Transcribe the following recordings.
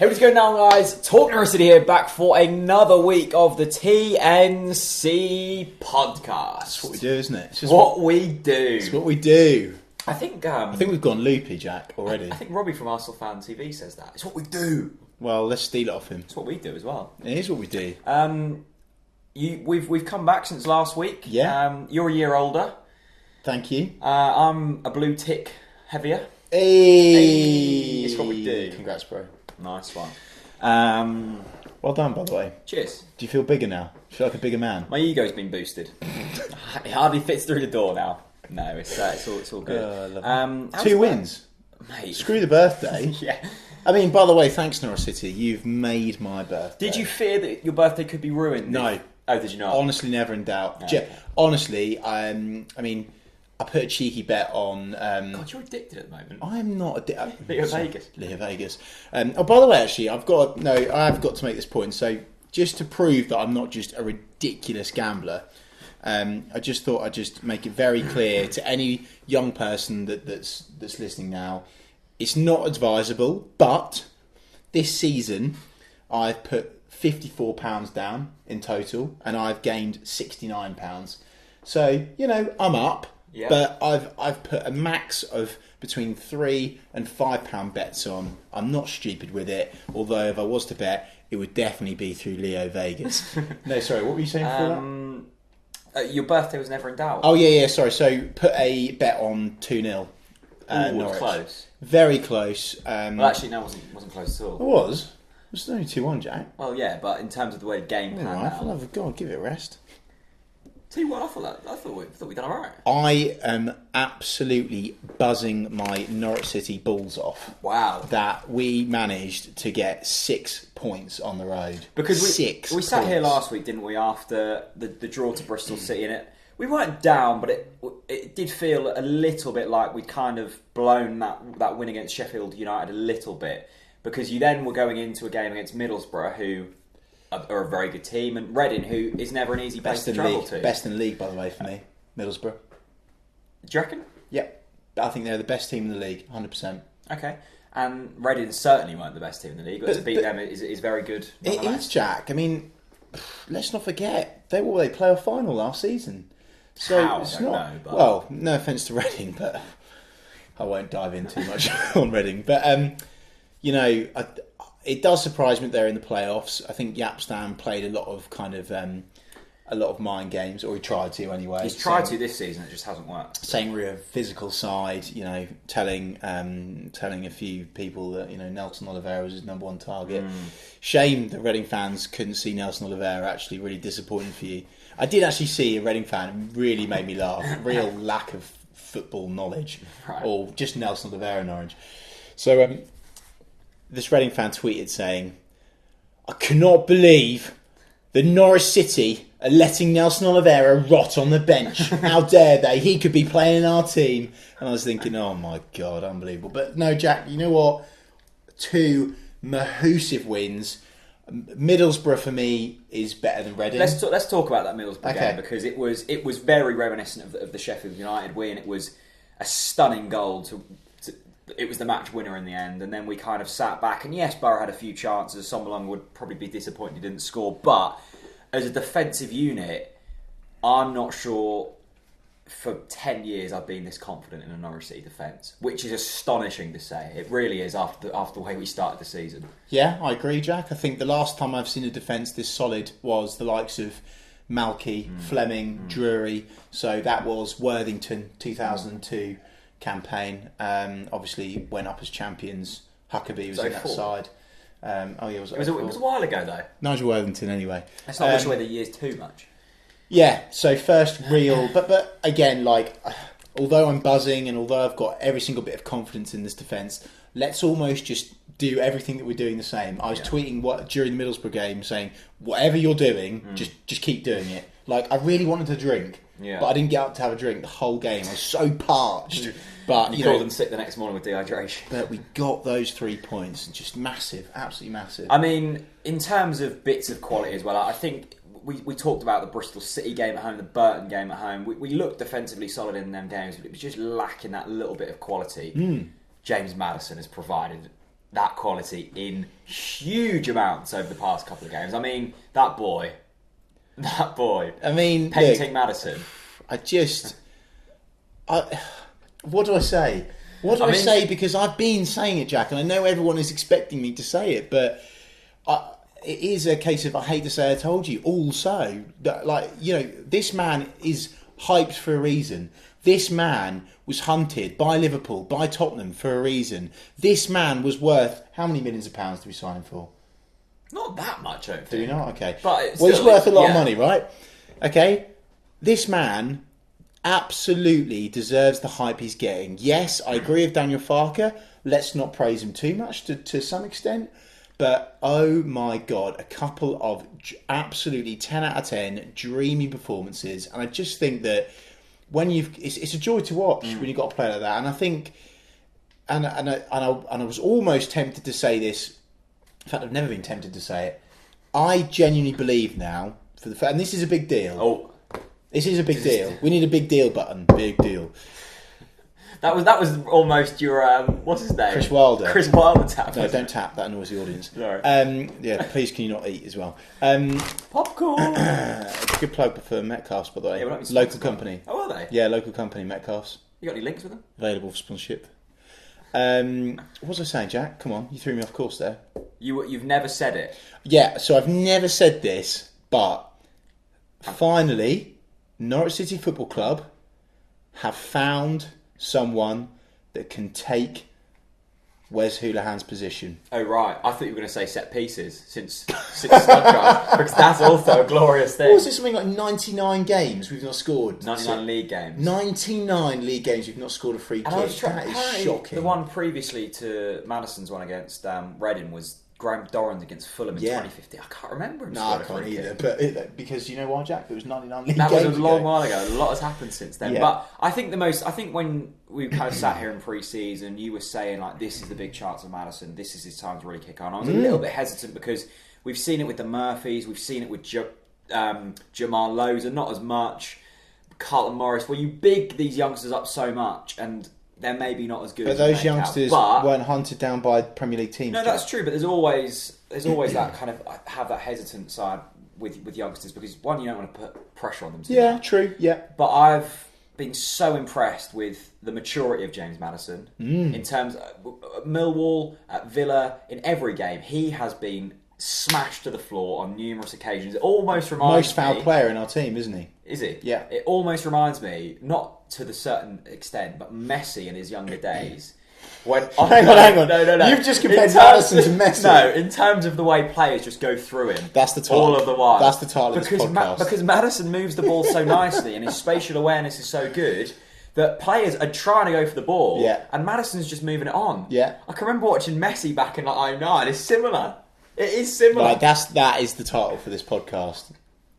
Hey, what's going on, guys? TalkNorwichCity here, back for another week of the TNC podcast. That's what we do, isn't it? It's just what we do. It's what we do. I think we've gone loopy, Jack, already. I think Robbie from Arsenal Fan TV says that. It's what we do. Well, let's steal it off him. It's what we do as well. It is what we do. We've come back since last week. Yeah. You're a year older. Thank you. I'm a blue tick heavier. Hey! It's what we do. Congrats, bro. Nice one. Well done, by the way. Cheers. Do you feel bigger now? Do you feel like a bigger man? My ego's been boosted. It hardly fits through the door now. No, it's all good. I love it. 2 wins. Mate. Screw the birthday. Yeah. I mean, by the way, thanks, Norwich City. You've made my birthday. Did you fear that your birthday could be ruined? No. Oh, did you not? Honestly, never in doubt. Oh, okay. Honestly, I mean, I put a cheeky bet on... God, you're addicted at the moment. I'm not addicted. Leo Vegas. Leo Vegas. Oh, by the way, actually, I have got to make this point. So, just to prove that I'm not just a ridiculous gambler, I just thought I'd just make it very clear to any young person that's listening now, it's not advisable, but this season I've put £54 down in total, and I've gained £69. So, I'm up. Yeah. But I've put a max of between £3 and £5 bets on. I'm not stupid with it, although if I was to bet, it would definitely be through Leo Vegas. No, sorry, what were you saying before that? Your birthday was never in doubt. Oh, yeah, sorry. So put a bet on 2-0. Norwich. Close. Very close. Well, actually, no, it wasn't close at all. It was. It was only 2-1, Jack. Well, yeah, but in terms of the way the game panned out... For the love of God, give it a rest. Tell you what, I thought we'd done alright. I am absolutely buzzing my Norwich City balls off. Wow. That we managed to get 6 points on the road. Because we sat here last week, didn't we, after the draw to Bristol City, and we weren't down, but it did feel a little bit like we'd kind of blown that win against Sheffield United a little bit, because you then were going into a game against Middlesbrough, who are a very good team, and Reading, who is never an easy place to travel to. Best in the league, by the way, for me. Middlesbrough. Do you reckon? Yep. I think they're the best team in the league, 100%. Okay. And Reading certainly weren't the best team in the league, but to beat them is very good. It is, Jack. I mean, let's not forget, they played a final last season. So How? it's I don't not. know, but... Well, no offence to Reading, but I won't dive in too much on Reading. But, it does surprise me that they're in the playoffs. I think Yapstam played a lot of mind games, or he tried to anyway. He's tried to this season, it just hasn't worked. Saying we're a physical side, telling a few people that Nelson Oliveira was his number one target. Shame that Reading fans couldn't see Nelson Oliveira. Actually, really disappointing for you. I did actually see a Reading fan, who really made me laugh. Real lack of football knowledge, right. Or just Nelson Oliveira knowledge. So. This Reading fan tweeted saying, "I cannot believe that Norwich City are letting Nelson Oliveira rot on the bench. How dare they? He could be playing in our team." And I was thinking, oh my God, unbelievable. But no, Jack, you know what? 2 massive wins. Middlesbrough for me is better than Reading. Let's talk about that Middlesbrough game, because it was very reminiscent of the Sheffield United win. It was a stunning goal it was the match winner in the end, and then we kind of sat back, and yes, Borough had a few chances. Sommerlund would probably be disappointed he didn't score, but as a defensive unit, I'm not sure for 10 years I've been this confident in a Norwich City defence, which is astonishing to say. It really is after the way we started the season. Yeah, I agree, Jack. I think the last time I've seen a defence this solid was the likes of Malky, Fleming, Drury. So that was Worthington 2002 campaign. Obviously went up as champions. Huckabee was in that side. It was a while ago though. Nigel Worthington anyway. Let's not wish away the years too much. Yeah, so first real but again, although I'm buzzing and although I've got every single bit of confidence in this defence, let's almost just do everything that we're doing the same. I was tweeting during the Middlesbrough game saying, whatever you're doing, just keep doing it. I really wanted to drink, but I didn't get up to have a drink the whole game. I was so parched. But you called them sick the next morning with dehydration. But we got those 3 points, just massive, absolutely massive. I mean, in terms of bits of quality as well, I think we talked about the Bristol City game at home, the Burton game at home. We looked defensively solid in them games, but it was just lacking that little bit of quality. James Maddison has provided that quality in huge amounts over the past couple of games. I mean, that boy. I mean, painting Maddison. What do I say? What do I say? Because I've been saying it, Jack, and I know everyone is expecting me to say it, but it is a case of I hate to say I told you. Also, this man is hyped for a reason. This man was hunted by Liverpool, by Tottenham for a reason. This man was worth how many millions of pounds did we sign him for? Not that much, I don't think. Do we not? Okay. But he's worth a lot of money, right? Okay. This man absolutely deserves the hype he's getting. Yes, I agree with Daniel Farke. Let's not praise him too much to some extent. But, oh my God, a couple of absolutely 10 out of 10 dreamy performances. And I just think that when it's a joy to watch when you've got a player like that. And I think, and I was almost tempted to say this. In fact, I've never been tempted to say it. I genuinely believe now, and this is a big deal. Oh. This is a big deal. We need a big deal button. Big deal. That was almost your what's his name? Chris Wilder. Chris Wilder tap. No, don't tap. That annoys the audience. Sorry. Please can you not eat as well? Popcorn. Good plug for Metcalf's, by the way. Yeah, local company. Oh, are they? Yeah, local company, Metcalf's. You got any links with them? Available for sponsorship. What was I saying, Jack? Come on, you threw me off course there. You've never said it. Yeah, so I've never said this, but finally, Norwich City Football Club have found someone that can take Wes Hoolahan's position. Oh right, I thought you were going to say set pieces since Snodgrass, because that's also a glorious thing. What was it, something like 99 games we've not scored? 99 league games. 99 league games we've not scored a free kick. That is shocking. The one previously to Maddison's one against Reading was Graham Dorrans against Fulham in 2015. I can't remember him. No, I can't either. But because you know why, Jack? It was 99 league games. That was a long while ago. A lot has happened since then. Yeah. But I think when we kind of sat here in pre-season, you were saying like, this is the big chance of Maddison. This is his time to really kick on. I was a little bit hesitant because we've seen it with the Murphys. We've seen it with Jamal Loza, not as much. Carlton Morris, where you big these youngsters up so much and they're maybe not as good. But those youngsters weren't hunted down by Premier League teams. No, that's true. But there's always that kind of have that hesitant side with youngsters because one, you don't want to put pressure on them. Yeah, true. Yeah. But I've been so impressed with the maturity of James Maddison in terms of Millwall, at Villa, in every game he has been smashed to the floor on numerous occasions. It almost reminds most foul player in our team, isn't he? Is he? Yeah. It almost reminds me, not to the certain extent, but Messi in his younger days. Hang on. No. You've just compared Maddison to Messi. No, in terms of the way players just go through him. That's the title. All of the while. That's the title of this podcast. Because Maddison moves the ball so nicely and his spatial awareness is so good that players are trying to go for the ball and Maddison's just moving it on. Yeah. I can remember watching Messi back in like 09. It's similar. It is similar. Right, that is the title for this podcast.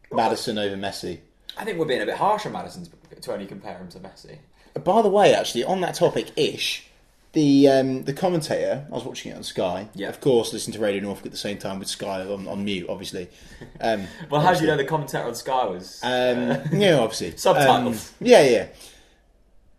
Maddison over Messi. I think we're being a bit harsh on Maddison to only compare him to Messi. By the way, actually, on that topic-ish, the commentator, I was watching it on Sky, of course, listened to Radio Norfolk at the same time with Sky on mute, obviously. Well, how do you know the commentator on Sky was... obviously. Subtitles. Yeah.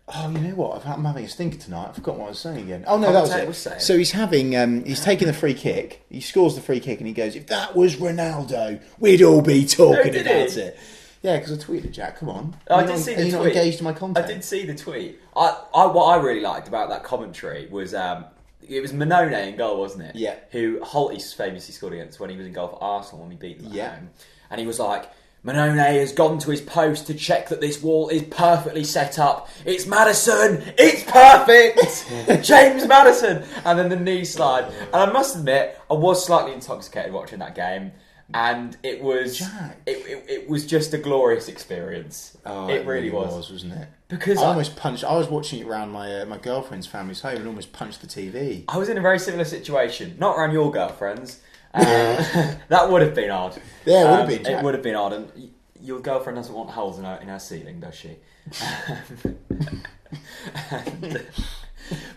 Oh, you know what? I'm having a stinker tonight. I forgot what I was saying again. Oh no, that was it. So he's taking the free kick. He scores the free kick and he goes, "If that was Ronaldo, we'd all be talking about it." Yeah, because I tweeted, Jack. Come on. I did see the tweet. You're not engaged in my content. I did see the tweet. What I really liked about that commentary was it was Manone in goal, wasn't it? Yeah. Who Holtby famously scored against when he was in goal for Arsenal when we beat them at home. And he was like, Manone has gone to his post to check that this wall is perfectly set up. It's Maddison! It's perfect! James Maddison! And then the knee slide. And I must admit, I was slightly intoxicated watching that game. And it was it was just a glorious experience. Oh, it really was, wasn't it? Because I almost punched. I was watching it around my girlfriend's family's home and almost punched the TV. I was in a very similar situation, not around your girlfriend's. That would have been odd. Yeah, it would have been. Jack. It would have been odd, and your girlfriend doesn't want holes in her ceiling, does she?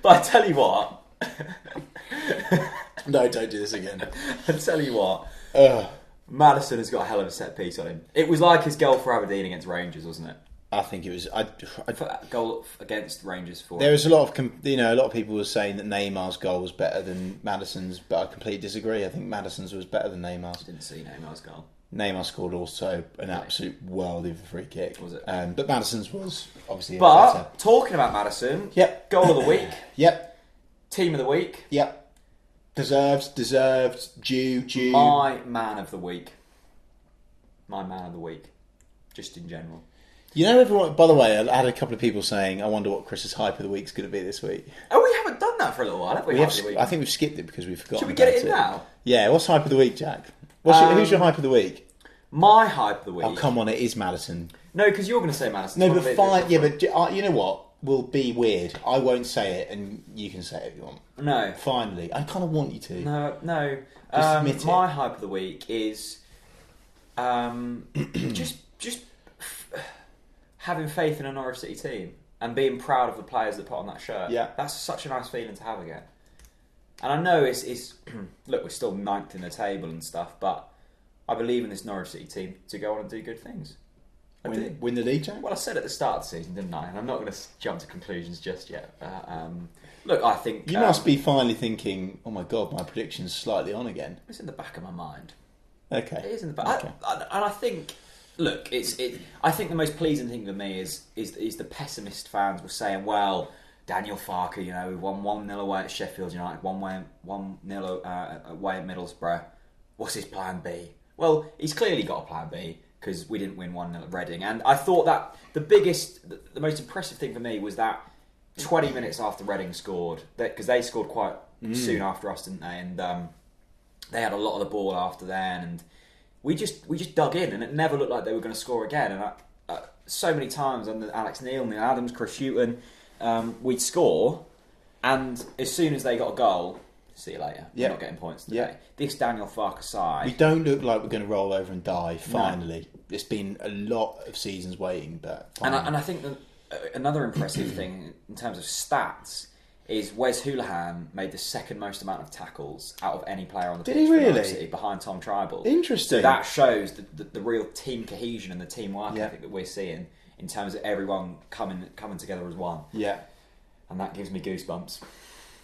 But I tell you what. No, don't do this again. I tell you what. Maddison has got a hell of a set piece on him. It was like his goal for Aberdeen against Rangers, wasn't it? I think it was. Goal against Rangers for. There was a lot of a lot of people were saying that Neymar's goal was better than Maddison's, but I completely disagree. I think Maddison's was better than Neymar's. I didn't see Neymar's goal. Neymar scored also an absolute worldie of a free kick. Was it? But Maddison's was obviously better. Talking about Maddison, yep. Goal of the week. Yep. Team of the week. Yep. Deserved, due. My man of the week. Just in general. You know, everyone. By the way, I had a couple of people saying, "I wonder what Chris's hype of the week's going to be this week." Oh, we haven't done that for a little while, have we? I think we've skipped it because we've forgotten. Should we get it in now? Yeah. What's hype of the week, Jack? Who's your hype of the week? My hype of the week. Oh, come on! It is Maddison. No, because you're going to say Maddison. No, but fine. Yeah, but you know what? We'll be weird. I won't say it, and you can say it if you want. No. Finally, I kind of want you to. No. Just admit it. My hype of the week is just having faith in a Norwich City team and being proud of the players that put on that shirt. Yeah. That's such a nice feeling to have again. And I know it's look, we're still 9th in the table and stuff, but I believe in this Norwich City team to go on and do good things. Win the league, Jack? Well, I said at the start of the season, didn't I? And I'm not going to jump to conclusions just yet. Look, I think... You must be finally thinking, oh my God, my prediction's slightly on again. It's in the back of my mind. Okay. It is in the back. Okay. And I think... Look, I think the most pleasing thing for me is the pessimist fans were saying, well, Daniel Farke, we won 1-0 away at Sheffield United, 1-0 away at Middlesbrough. What's his plan B? Well, he's clearly got a plan B because we didn't win 1-0 at Reading. And I thought that the most impressive thing for me was that 20 minutes after Reading scored, because they scored quite soon after us, didn't they? And they had a lot of the ball after then, and we just dug in, and it never looked like they were going to score again. And so many times under Alex Neil, Neil Adams, Chris Hughton, we'd score, and as soon as they got a goal, see you later. We're not getting points today. This Daniel Farke side, we don't look like we're going to roll over and die. Finally, it's been a lot of seasons waiting, but finally. And I think that another impressive thing in terms of stats is Wes Houlihan made the second most amount of tackles out of any player on the pitch. Did he really? City, behind Tom Tribal. Interesting. So that shows the real team cohesion and the teamwork ethic that we're seeing in terms of everyone coming together as one. Yeah. And that gives me goosebumps.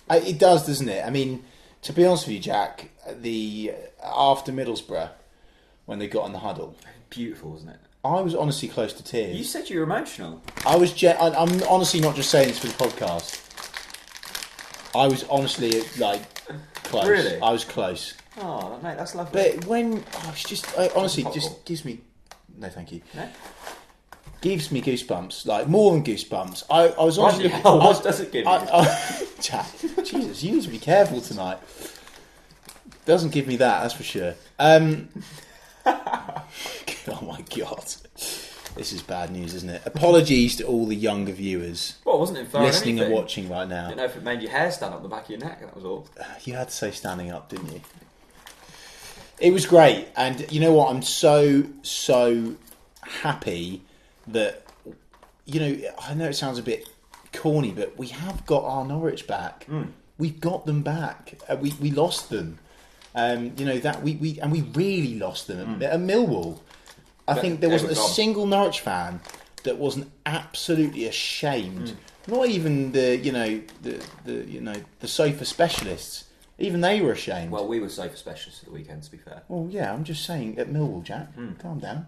It does, doesn't it? I mean, to be honest with you, Jack, after Middlesbrough, when they got in the huddle, beautiful, wasn't it? I was honestly close to tears. You said you were emotional. I'm honestly not just saying this for the podcast. I was honestly close. Really? I was close. Oh, mate, that's lovely. But when honestly, just gives me no, thank you. No? Gives me goosebumps, more than goosebumps. I was honestly looking. What does it give you? Jack, Jesus, you need to be careful tonight. Doesn't give me that, that's for sure. Oh my God. This is bad news, isn't it? Apologies to all the younger viewers wasn't it listening and watching right now. I didn't know if it made your hair stand up the back of your neck, that was all. You had to say standing up, didn't you? It was great, and you know what? I'm so happy that, I know it sounds a bit corny, but we have got our Norwich back. We've got them back. We lost them. We really lost them at Millwall. I think there wasn't a single Norwich fan that wasn't absolutely ashamed. Not even the sofa specialists. Even they were ashamed. Well, we were sofa specialists at the weekend, to be fair. Well, yeah, I'm just saying at Millwall, Jack. Calm down.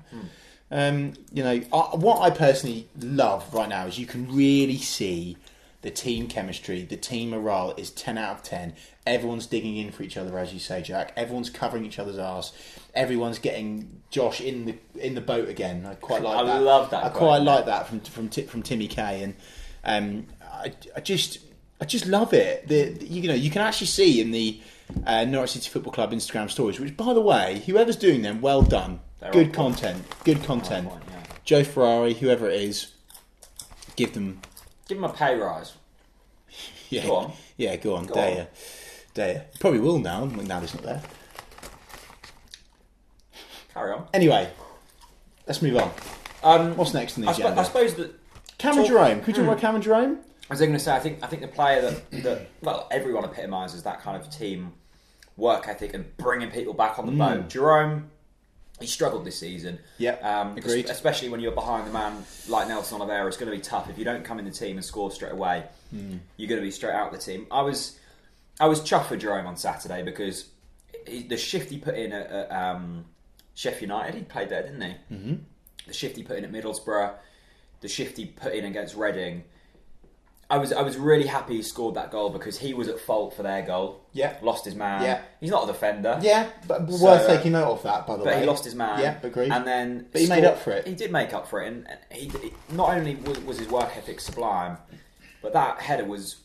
What I personally love right now is you can really see the team chemistry, the team morale is 10 out of 10. Everyone's digging in for each other, as you say, Jack. Everyone's covering each other's arse. Everyone's getting Josh in the boat again. I quite like that. I love that. I quite like that from Timmy K, and I just love it. You can actually see in the Norwich City Football Club Instagram stories, which, by the way, whoever's doing them, well done. Good content. Joe Ferrari, whoever it is, give them a pay rise. Yeah, go on. Yeah, go on. Dare you. Probably will now. McNally's not there. Carry on. Anyway, let's move on. What's next on the agenda? I suppose that Cameron Jerome. Can we talk about Cameron Jerome? I was going to say, I think the player that everyone epitomises that kind of team work ethic and bringing people back on the boat. Jerome, He struggled this season. Yeah, agreed. Especially when you're behind the man like Nelson Oliveira, it's going to be tough. If you don't come in the team and score straight away, you're going to be straight out the team. I was chuffed for Jerome on Saturday because the shift he put in at Sheffield United, he played there, didn't he? Mm-hmm. The shift he put in at Middlesbrough, the shift he put in against Reading. I was really happy he scored that goal because he was at fault for their goal. Yeah. Lost his man. Yeah. He's not a defender. Yeah, but worth taking note of that, by the way. But he lost his man. Yeah, agreed. And then but he made up for it. He did make up for it. And he not only was his work ethic sublime, but that header was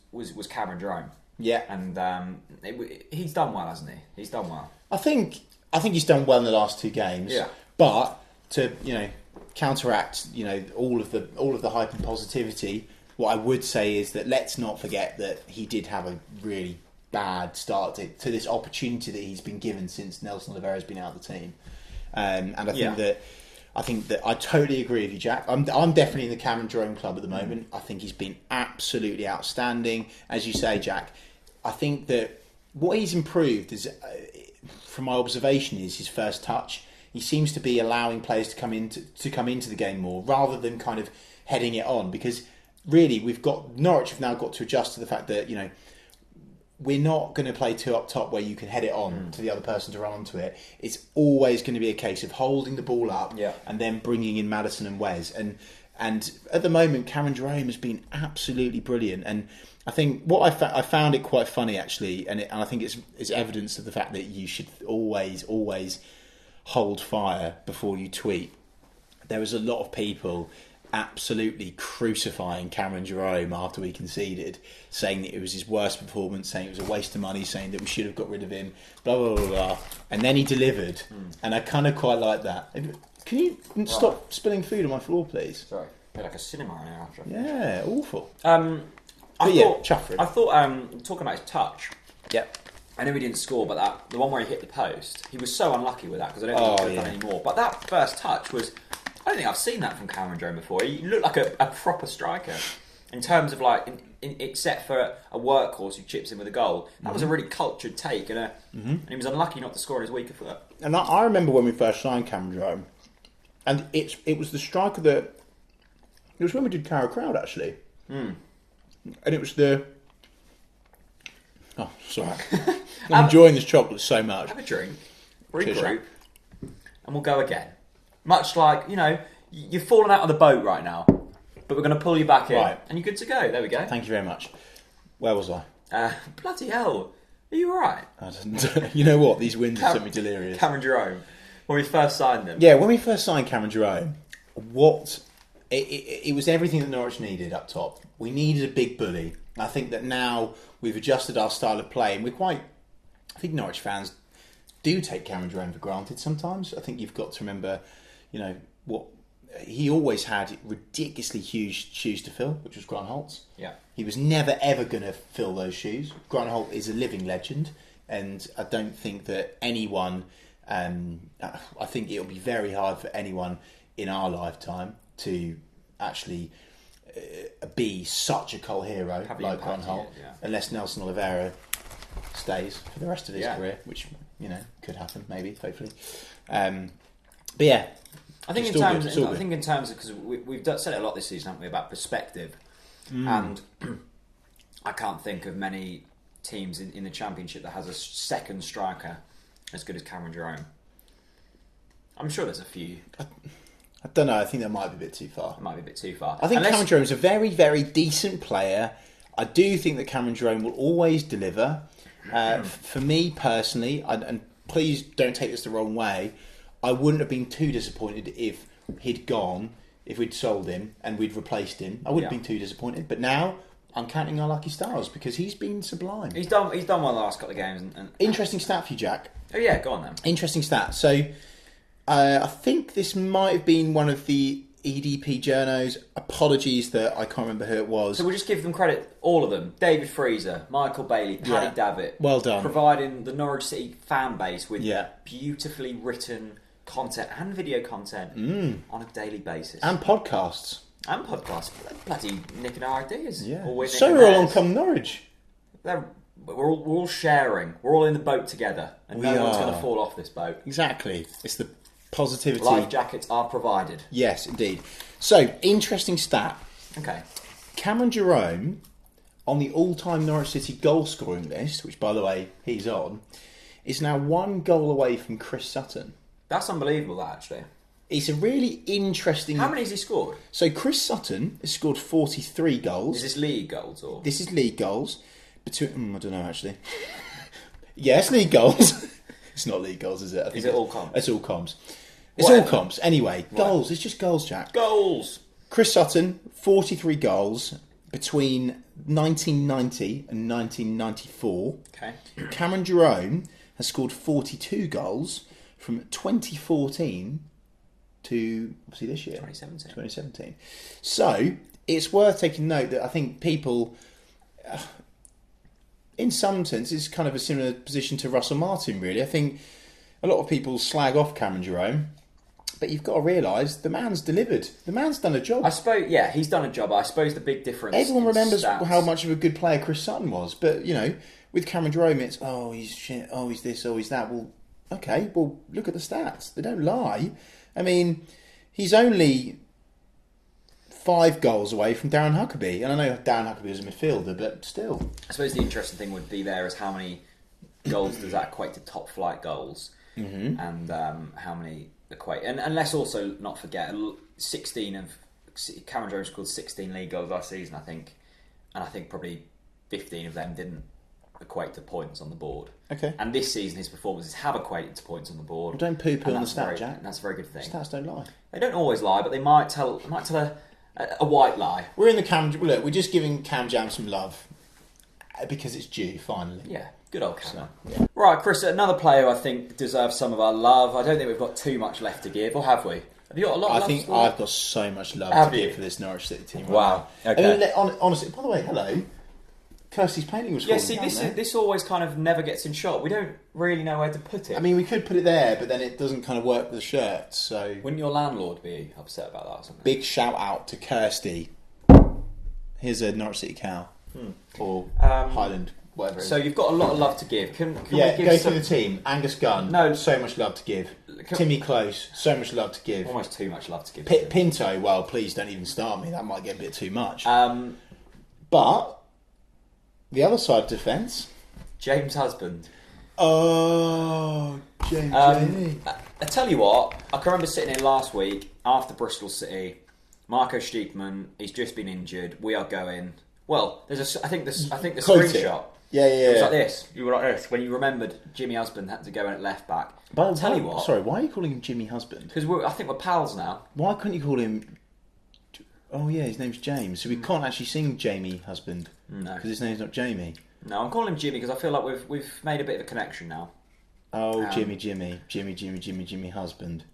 Cameron Jerome. Yeah. And he's done well, hasn't he? He's done well. I think he's done well in the last 2 games. Yeah. But to, counteract, all of the hype and positivity, what I would say is that let's not forget that he did have a really bad start to this opportunity that he's been given since Nelson Oliveira has been out of the team. And I think that I totally agree with you, Jack. I'm definitely in the Cameron Jerome club at the moment. I think he's been absolutely outstanding. As you say, Jack, I think that what he's improved is, from my observation, is his first touch. He seems to be allowing players to come into the game more rather than kind of heading it on, because really Norwich have now got to adjust to the fact that we're not going to play 2 up top where you can head it on to the other person to run onto it. It's always going to be a case of holding the ball up and then bringing in Maddison and Wes. And at the moment, Cameron Jerome has been absolutely brilliant. And I think what I found it quite funny, actually, and I think it's evidence of the fact that you should always hold fire before you tweet. There was a lot of people absolutely crucifying Cameron Jerome after we conceded, saying that it was his worst performance, saying it was a waste of money, saying that we should have got rid of him, blah, blah, blah, blah. And then he delivered, and I kind of quite like that. Can you stop spilling food on my floor, please? Sorry, feel like a cinema right now after. Yeah, awful. I thought talking about his touch. Yep. I know he didn't score, but the one where he hit the post, he was so unlucky with that because I don't think he could have done any more. But that first touch was, I don't think I've seen that from Cameron Jerome before. He looked like a proper striker in terms of except for a workhorse who chips in with a goal. That was a really cultured take, and he was unlucky not to score on his weaker foot. And I remember when we first signed Cameron Jerome, and it was the striker that, it was when we did Carrow Crowd actually, and it was the. Oh, sorry. I'm enjoying this chocolate so much. Have a drink, regroup, and we'll go again. Much like, you've fallen out of the boat right now, but we're going to pull you back in. Right. And you're good to go. There we go. Thank you very much. Where was I? Bloody hell. Are you alright? You know what? These wins have sent me delirious. Cameron Jerome. When we first signed them. Yeah, when we first signed Cameron Jerome, it was everything that Norwich needed up top. We needed a big bully. I think that now we've adjusted our style of play, and I think Norwich fans do take Cameron Jerome for granted sometimes. I think you've got to remember, what he always had ridiculously huge shoes to fill, which was Grant Holt's. Yeah. He was never ever going to fill those shoes. Grant Holt is a living legend, and I don't think that anyone. I think it'll be very hard for anyone in our lifetime to actually be such a cult hero like Grant Holt, unless Nelson Oliveira stays for the rest of his career, which could happen, maybe, hopefully. But yeah, I think in terms of because we've said it a lot this season, haven't we, about perspective, and I can't think of many teams in the Championship that has a second striker as good as Cameron Jerome. I'm sure there's a few. I don't know. I think that might be a bit too far. It might be a bit too far. I think Cameron Jerome's a very, very decent player. I do think that Cameron Jerome will always deliver. For me personally, and please don't take this the wrong way, I wouldn't have been too disappointed if he'd gone, if we'd sold him and we'd replaced him. I wouldn't have been too disappointed. But now I'm counting our lucky stars because he's been sublime. He's done well the last couple of games. Interesting stat for you, Jack. Oh yeah, go on then. Interesting stat. So I think this might have been one of the EDP journos. Apologies that I can't remember who it was. So we'll just give them credit, all of them. David Freezer, Michael Bailey, Paddy Davitt. Well done. Providing the Norwich City fan base with beautifully written content and video content on a daily basis. And podcasts. Bloody nicking our ideas. Yeah. So we're all on Come Norwich. We're all sharing. We're all in the boat together. And no one's going to fall off this boat. Exactly. It's Positivity. Life jackets are provided. Yes, indeed. So, interesting stat. Okay. Cameron Jerome, on the all-time Norwich City goal-scoring list, which, by the way, he's on, is now 1 goal away from Chris Sutton. That's unbelievable, that, actually. It's a really interesting... How many has he scored? So Chris Sutton has scored 43 goals. Is this league goals? Or This is league goals. I don't know, actually. Yeah, it's league goals. It's not league goals, is it? Is it all comps? It's all comps. It's all comps. Anyway, goals. It's just goals, Jack. Goals! Chris Sutton, 43 goals between 1990 and 1994. Okay. Cameron Jerome has scored 42 goals from 2014 to, obviously, this year. 2017. So, it's worth taking note that I think people, in some sense, it's kind of a similar position to Russell Martin, really. I think a lot of people slag off Cameron Jerome, but you've got to realise the man's delivered. The man's done a job. I suppose, yeah, he's done a job. I suppose the big difference... Everyone remembers how much of a good player Chris Sutton was, but, you know, with Cameron Jerome, it's, oh, he's shit, oh, he's this, oh, he's that. Well, okay, well, look at the stats. They don't lie. I mean, he's only 5 goals away from Darren Huckabee. And I know Darren Huckabee is a midfielder, but still. I suppose the interesting thing would be there is how many goals does that equate to top flight goals, and how many equate. And let's also not forget, 16 of Cameron Jerome scored 16 league goals last season, I think, and I think probably 15 of them didn't equate to points on the board. Okay. And this season his performances have equated to points on the board. Well, don't poo-poo on the stat, Jack. That's a very good thing. Stats don't lie. They don't always lie, but they might tell a white lie. We're in the Cam. Look, we're just giving Cam Jam some love because it's due. Finally. Yeah. Good old Cam. So, yeah. Right, Chris. Another player I think deserves some of our love. I don't think we've got too much left to give, or have we? Have you got a lot? I think I've got so much love to give for this Norwich City team. Wow. Right now. Okay. I mean, honestly, by the way, hello. Kirsty's painting was falling down there. This always kind of never gets in shot. We don't really know where to put it. I mean, we could put it there, but then it doesn't kind of work with the shirt. So wouldn't your landlord be upset about that or something? Big shout out to Kirsty. Here's a Norwich City cow or Highland, whatever. So you've got a lot of love to give. Can we give go through the team. Angus Gunn, no, so much love to give. Timmy Close, so much love to give. Almost too much love to give. Pinto, well, please don't even start me. That might get a bit too much. But the other side of defence, James Husband. Oh, James. I tell you what, I can remember sitting in last week after Bristol City. Marco Stiekman, he's just been injured. We are going. Well, I think the screenshot. Yeah. It was like this. You were like this when you remembered Jimmy Husband had to go in at left back. But tell you what. Sorry, why are you calling him Jimmy Husband? Because I think we're pals now. Why couldn't you call him? Oh yeah, his name's James. So we can't actually sing Jamie Husband. No, because his name's not Jamie. No, I'm calling him Jimmy because I feel like we've made a bit of a connection now. Oh, Jimmy Husband.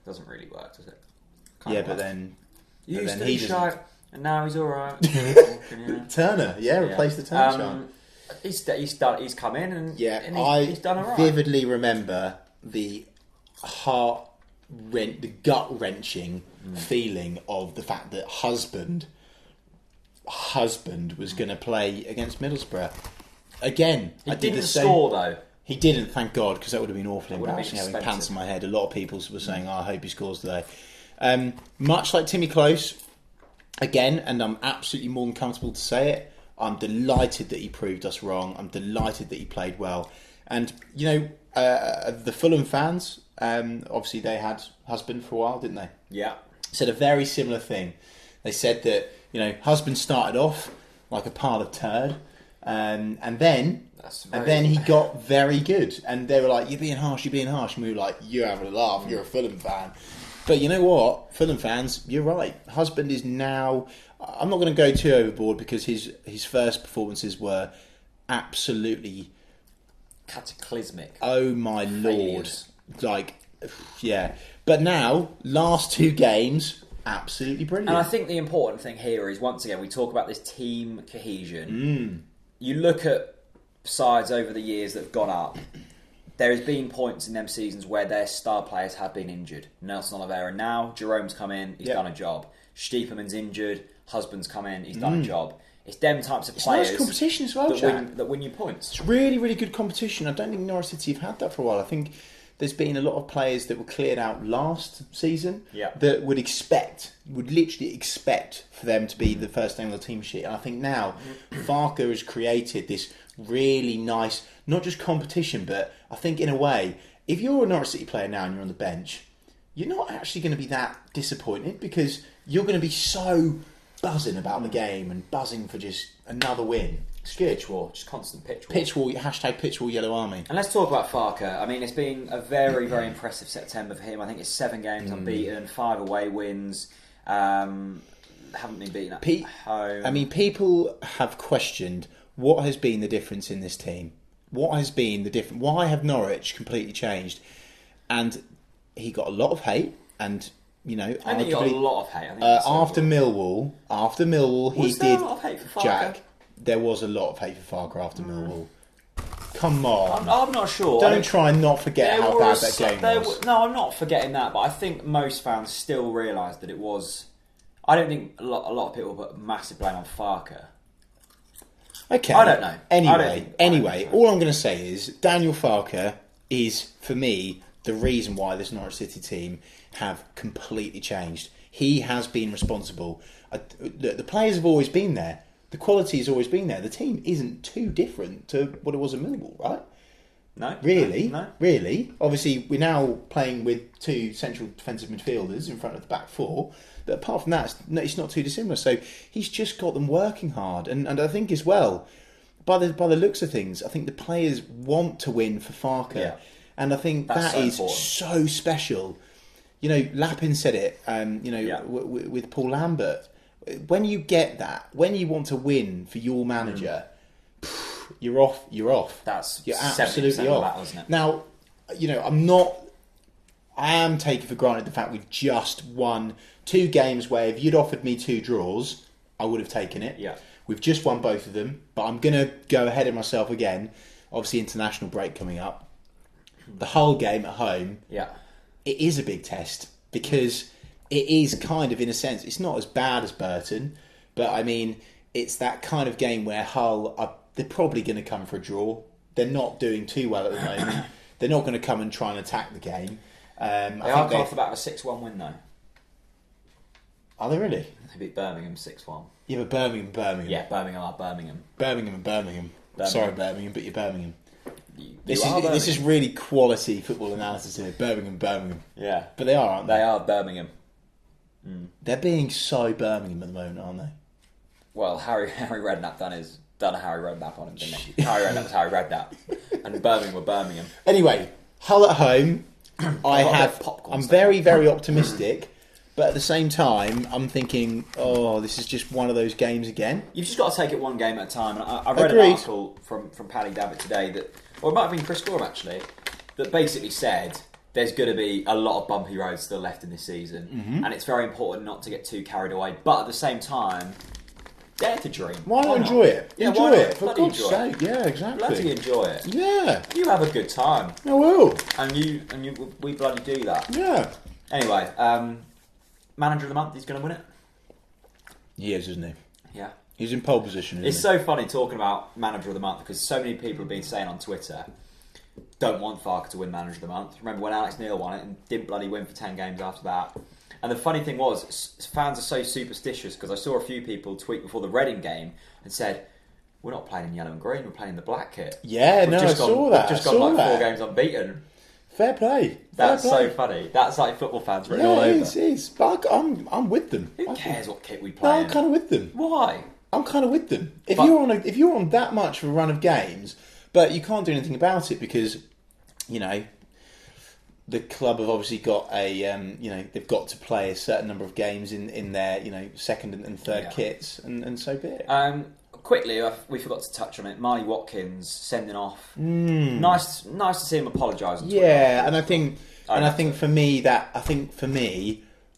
Doesn't really work, does it? But then. You used to be shy, and now he's all right. Turner, replace the Turner. He's come in and he's done all right. I vividly remember the gut wrenching feeling of the fact that Husband was going to play against Middlesbrough again. He didn't score though. He didn't, thank God, because that would have been awfully embarrassing having pants on my head. A lot of people were saying, I hope he scores today. Much like Timmy Close, again, and I'm absolutely more than comfortable to say it, I'm delighted that he proved us wrong. I'm delighted that he played well. And, the Fulham fans, obviously they had Husband for a while, didn't they? Yeah. Said a very similar thing. They said that, Husband started off like a pile of turd, and then he got very good. And they were like, you're being harsh. And we were like, you're having a laugh, you're a Fulham fan. But you know what, Fulham fans, you're right. Husband is now. I'm not going to go too overboard because his first performances were absolutely cataclysmic. Oh my Lord! But now, last 2 games, absolutely brilliant. And I think the important thing here is once again we talk about this team cohesion. You look at sides over the years that have gone up. There has been points in them seasons where their star players have been injured. Nelson Oliveira now, Jerome's come in, he's done a job. Stiepermann's injured, Husband's come in, he's done a job. It's them types of players. It's nice competition as well, that win you points. It's really, really good competition. I don't think Norwich City have had that for a while. I think there's been a lot of players that were cleared out last season that would literally expect for them to be the first name on the team sheet. And I think now Farke has created this really nice, not just competition, but I think in a way, if you're a Norwich City player now and you're on the bench, you're not actually going to be that disappointed because you're going to be so buzzing about the game and buzzing for just another win. It's good. Pitch war, just constant pitch war. Pitch war, hashtag pitch war yellow army. And let's talk about Farke. I mean, it's been a very, very impressive September for him. I think it's 7 games unbeaten, 5 away wins. Haven't been beaten at home. I mean, people have questioned what has been the difference in this team. What has been the difference? Why have Norwich completely changed? And he got a lot of hate, and you know, I think he got a lot of hate. After Millwall, was there a lot of hate for Farke? Jack, there was a lot of hate for Farke after Millwall. Come on, I'm not sure. Don't try and not forget how bad that game was. No, I'm not forgetting that, but I think most fans still realise that it was. I don't think a lot of people put massive blame on Farke. Okay. I don't know. Anyway, all I'm going to say is Daniel Farke is, for me, the reason why this Norwich City team have completely changed. He has been responsible. The players have always been there. The quality has always been there. The team isn't too different to what it was at Millwall, right? No. Really? No. Really? Obviously, we're now playing with 2 central defensive midfielders in front of the back 4. But apart from that, it's not too dissimilar. So he's just got them working hard. And I think as well, by the looks of things, I think the players want to win for Farke. Yeah. And I think that's so special. You know, Lapin said it, with Paul Lambert. When you get that, when you want to win for your manager, you're off. You're absolutely off. That, isn't it? Now, you know, I am taking for granted the fact we've just won 2 games where if you'd offered me 2 draws, I would have taken it. Yeah. We've just won both of them, but I'm going to go ahead of myself again. Obviously, international break coming up. The whole game at home, it is a big test because it is kind of, in a sense, it's not as bad as Burton, but I mean, it's that kind of game where Hull, they're probably going to come for a draw. They're not doing too well at the moment. They're not going to come and try and attack the game. They are off the back of a 6-1 win, though. Are they really? They beat Birmingham 6-1. Yeah, but Birmingham. Yeah, Birmingham are Birmingham. Birmingham. Sorry, Birmingham, but you're Birmingham. This is really quality football analysis here. Birmingham. Yeah. But they are, aren't they? They are Birmingham. They're being so Birmingham at the moment, aren't they? Well, Harry Redknapp done a Harry Redknapp on him, didn't he? Harry Redknapp was Harry Redknapp. And Birmingham were Birmingham. Anyway, Hull at home. I'm very, very optimistic. But at the same time, I'm thinking, this is just one of those games again. You've just got to take it one game at a time. And I read an article from Paddy Davitt today or it might have been Chris Gorham actually, that basically said there's going to be a lot of bumpy roads still left in this season. And it's very important not to get too carried away. But at the same time, dare to dream. Why not enjoy it? Yeah, enjoy it, for God's sake. Yeah, exactly. Bloody enjoy it. Yeah. You have a good time. I will. And we bloody do that. Yeah. Anyway, Manager of the Month, he's going to win it? He is, isn't he? Yeah. He's in pole position, It's so funny talking about Manager of the Month because so many people have been saying on Twitter, don't want Farke to win Manager of the Month. Remember when Alex Neil won it and didn't bloody win for 10 games after that? And the funny thing was, fans are so superstitious because I saw a few people tweet before the Reading game and said, we're not playing in yellow and green, we're playing in the black kit. Yeah, I saw that. We've just got 4 games unbeaten. Fair play. That's so funny. That's like football fans written all over. It is. But I'm with them. Who cares what kit we play? No, I'm kind of with them. Why? I'm kind of with them. If you're on that much of a run of games, but you can't do anything about it because, you know, the club have obviously got they've got to play a certain number of games in their, you know, second and third kits, and so be it. Quickly, we forgot to touch on it. Marley Watkins sending off. Nice to see him apologise. Yeah, and I think for me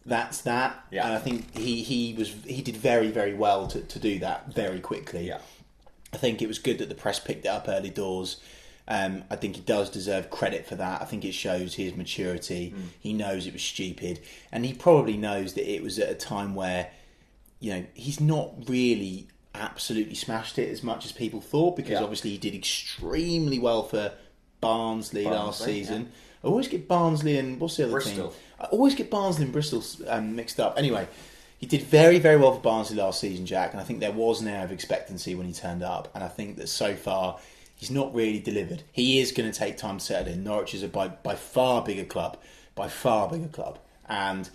that's that. Yeah. And I think he did very, very well to do that very quickly. Yeah. I think it was good that the press picked it up early doors. I think he does deserve credit for that. I think it shows his maturity. He knows it was stupid, and he probably knows that it was at a time where, you know, he's not really absolutely smashed it as much as people thought because obviously he did extremely well for Barnsley last season. I always get Barnsley and what's the other Bristol. team? I always get Barnsley and Bristol mixed up. Anyway, he did very, very well for Barnsley last season, Jack, and I think there was an air of expectancy when he turned up, and I think that so far he's not really delivered. He is going to take time to settle in. Norwich is a by far bigger club, and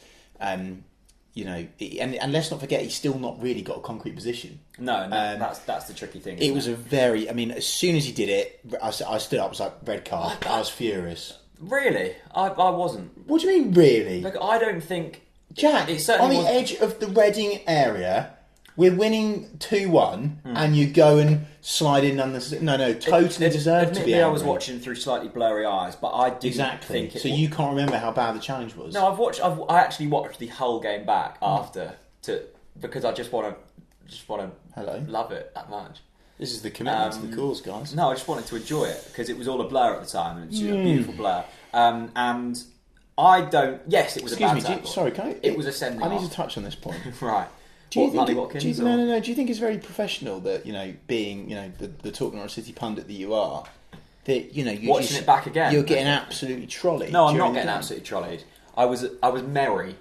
you know, and let's not forget, he's still not really got a concrete position. No, that's the tricky thing. It was a very, I mean, as soon as he did it, I stood up, I was like, red card. I was furious. Really? I wasn't. What do you mean, really? Look, I don't think... Jack, on the edge of the Reading area, we're winning 2-1, and you go and slide in unnecessarily. No, totally deserved to be angry. I was watching through slightly blurry eyes, but I didn't think it... So you can't remember how bad the challenge was? No, I actually watched the whole game back after, because I just want to love it that much. This is the commitment to the cause, guys. No, I just wanted to enjoy it, because it was all a blur at the time, and it's a beautiful blur. And I don't... Yes, it was a bad tackle. Sorry, can I... It was a sending off. I need to touch on this point. Right. Do you think Watkins? No. Do you think it's very professional that, you know, being, you know, the TalkNorwichCity pundit that you are, that, you know, you watching it back again, you're getting absolutely trolleyed? No, I'm not getting absolutely trolleyed. I was merry.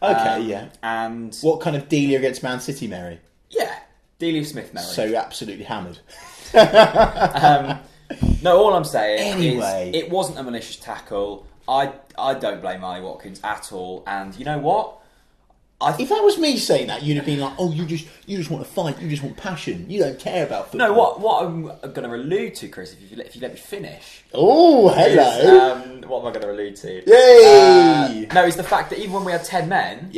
Okay, yeah. And what kind of Delia against Man City, merry? Yeah, Delia Smith merry. So absolutely hammered. No, all I'm saying is it wasn't a malicious tackle. I don't blame Ollie Watkins at all. And you know what? If that was me saying that, you'd have been like, "Oh, you just want to fight. You just want passion. You don't care about football." No, what I'm going to allude to, Chris, if you let me finish. Oh, hello. Is, what am I going to allude to? Yay! No, it's the fact that even when we had 10 men,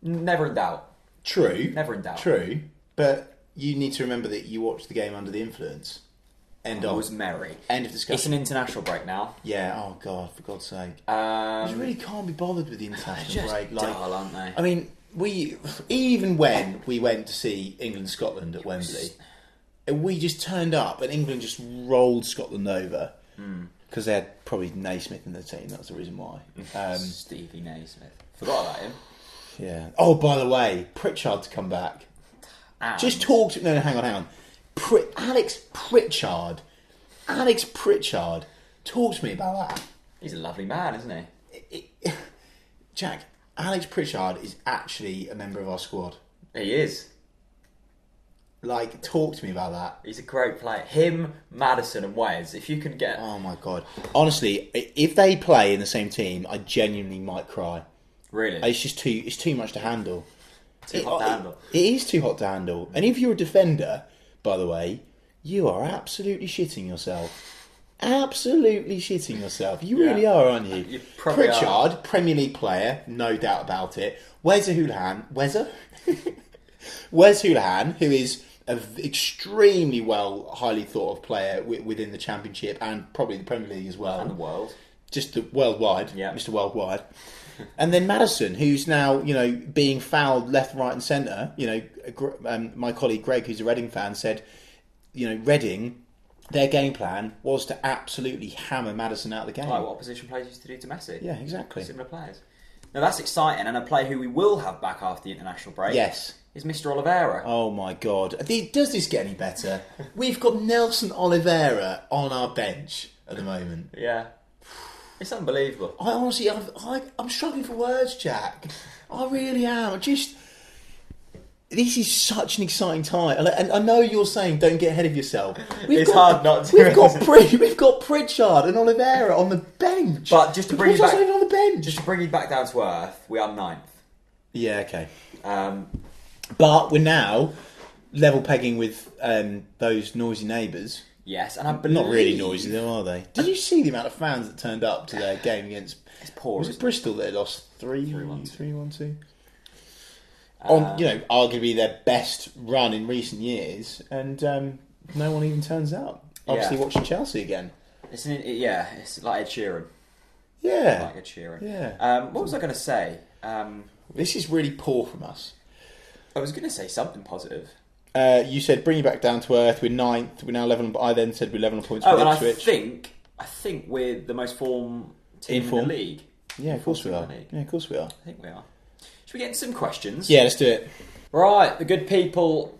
never in doubt. True. Never in doubt. True, but you need to remember that you watched the game under the influence. End of. I was merry. End of discussion. It's an international break now. Yeah. Oh God, for God's sake. I just really can't be bothered with the international break. Dull, aren't they? I mean, even when we went to see England-Scotland at Wembley, we just turned up and England just rolled Scotland over because they had probably Naismith in the team. That's the reason why. Stevie Naismith. Forgot about him. Yeah. Oh, by the way, Pritchard's come back. And... Just talk to... No, hang on. Alex Pritchard. Talk to me about that. He's a lovely man, isn't he? Jack, Alex Pritchard is actually a member of our squad. He is. Like, talk to me about that. He's a great player. Him, Maddison and Wes, if you can get... Oh my God. Honestly, if they play in the same team, I genuinely might cry. Really? It's too much to handle. Too hot to handle. It is too hot to handle. And if you're a defender... By the way, you are absolutely shitting yourself. Absolutely shitting yourself. You really are, aren't you? You probably Pritchard, are. Premier League player, no doubt about it. Wes Houlihan, who is an extremely highly thought of player within the Championship and probably the Premier League as well. And the world. Just the worldwide, Mr. Worldwide. And then Maddison, who's now, you know, being fouled left, right and centre. You know, my colleague Greg, who's a Reading fan, said, you know, Reading, their game plan was to absolutely hammer Maddison out of the game. Like what opposition players used to do to Messi. Yeah, exactly. Similar players. Now that's exciting, and a player who we will have back after the international break is Mr. Oliveira. Oh my God. Does this get any better? We've got Nelson Oliveira on our bench at the moment. Yeah. It's unbelievable. I honestly, I'm struggling for words, Jack. I really am. This is such an exciting time, and I know you're saying don't get ahead of yourself. Hard not to. We've got Pritchard and Oliveira on the bench. But just to bring you back on the bench, just to bring you back down to earth, we are 9th. Yeah, okay. But we're now level pegging with those noisy neighbours. Yes, and I believe... Not really noisy, though, are they? Did you see the amount of fans that turned up to their game against... It's poor, Was it Bristol that lost 3-1-2? On, you know, arguably their best run in recent years, and no one even turns out. Obviously watching Chelsea again. It's like Ed Sheeran. Yeah. Like Ed Sheeran. Yeah. What was I going to say? This is really poor from us. I was going to say something positive. You said bring you back down to earth. We're 9th. We're now 11. I then said we're 11 points. Oh, and I think we're the most form team in the league. Yeah, of course we are. Yeah, of course we are. I think we are. Should we get into some questions? Yeah, let's do it. Right, the good people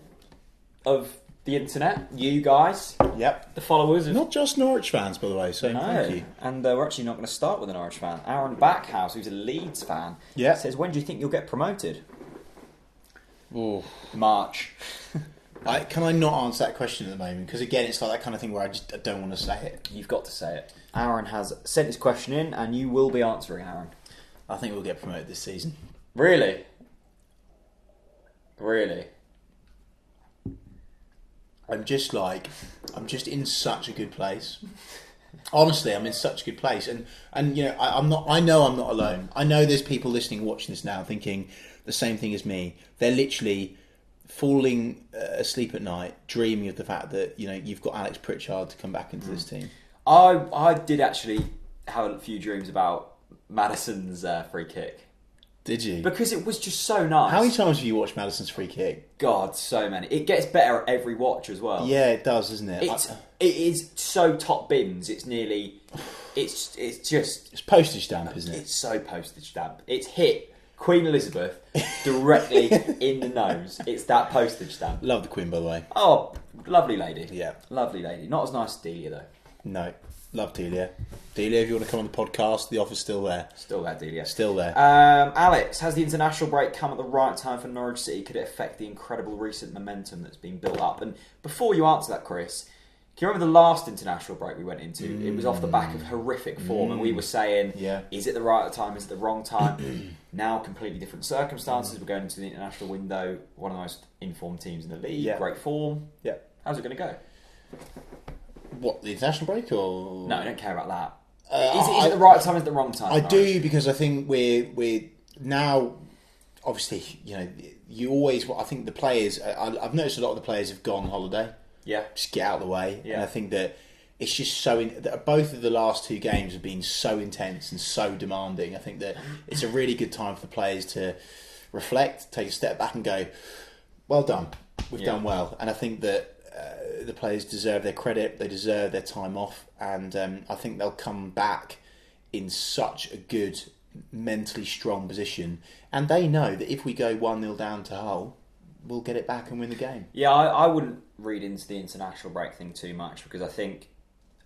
of the internet, you guys, Yep. the followers. Not just Norwich fans, by the way, so thank you. And we're actually not going to start with a Norwich fan. Aaron Backhouse, who's a Leeds fan, says, when do you think you'll get promoted? Ooh. March. Can I not answer that question at the moment? Because again, it's like that kind of thing where I don't want to say it. You've got to say it. Aaron has sent his question in, and you will be answering, Aaron. I think we'll get promoted this season. Really? Really? I'm just in such a good place. Honestly, I'm in such a good place, and you know, I know I'm not alone. I know there's people listening, watching this now, thinking the same thing as me. They're literally falling asleep at night, dreaming of the fact that, you know, you've got Alex Pritchard to come back into this team. I did actually have a few dreams about Maddison's free kick. Did you? Because it was just so nice. How many times have you watched Maddison's free kick? God, so many. It gets better at every watch as well. Yeah, it does, doesn't it? It is so top bins. It's nearly. It's just. It's postage stamp, isn't it? It's so postage stamp. It's hit Queen Elizabeth directly in the nose. It's that postage stamp. Love the Queen, by the way. Oh, lovely lady. Yeah, lovely lady. Not as nice as Delia though. No. Love Delia. Delia, if you want to come on the podcast, the offer's still there. Still there, Delia. Still there. Alex, has the international break come at the right time for Norwich City? Could it affect the incredible recent momentum that's been built up? And before you answer that, Chris, can you remember the last international break we went into? It was off the back of horrific form, and we were saying, is it the right time? Is it the wrong time? Now, completely different circumstances. We're going into the international window. One of the most informed teams in the league. Yeah. Great form. Yeah. How's it going to go? What, the international break or...? No, I don't care about that. Is it the right time or is it the wrong time? I do, because I think we're now, obviously, you know, you always... I think the players... I've noticed a lot of the players have gone on holiday. Yeah. Just get out of the way. Yeah. And I think that it's just so... both of the last two games have been so intense and so demanding. I think that it's a really good time for the players to reflect, take a step back and go, well done. We've done well. And I think that the players deserve their credit, they deserve their time off, and I think they'll come back in such a good, mentally strong position, and they know that if we go 1-0 down to Hull, we'll get it back and win the game. Yeah, I wouldn't read into the international break thing too much, because I think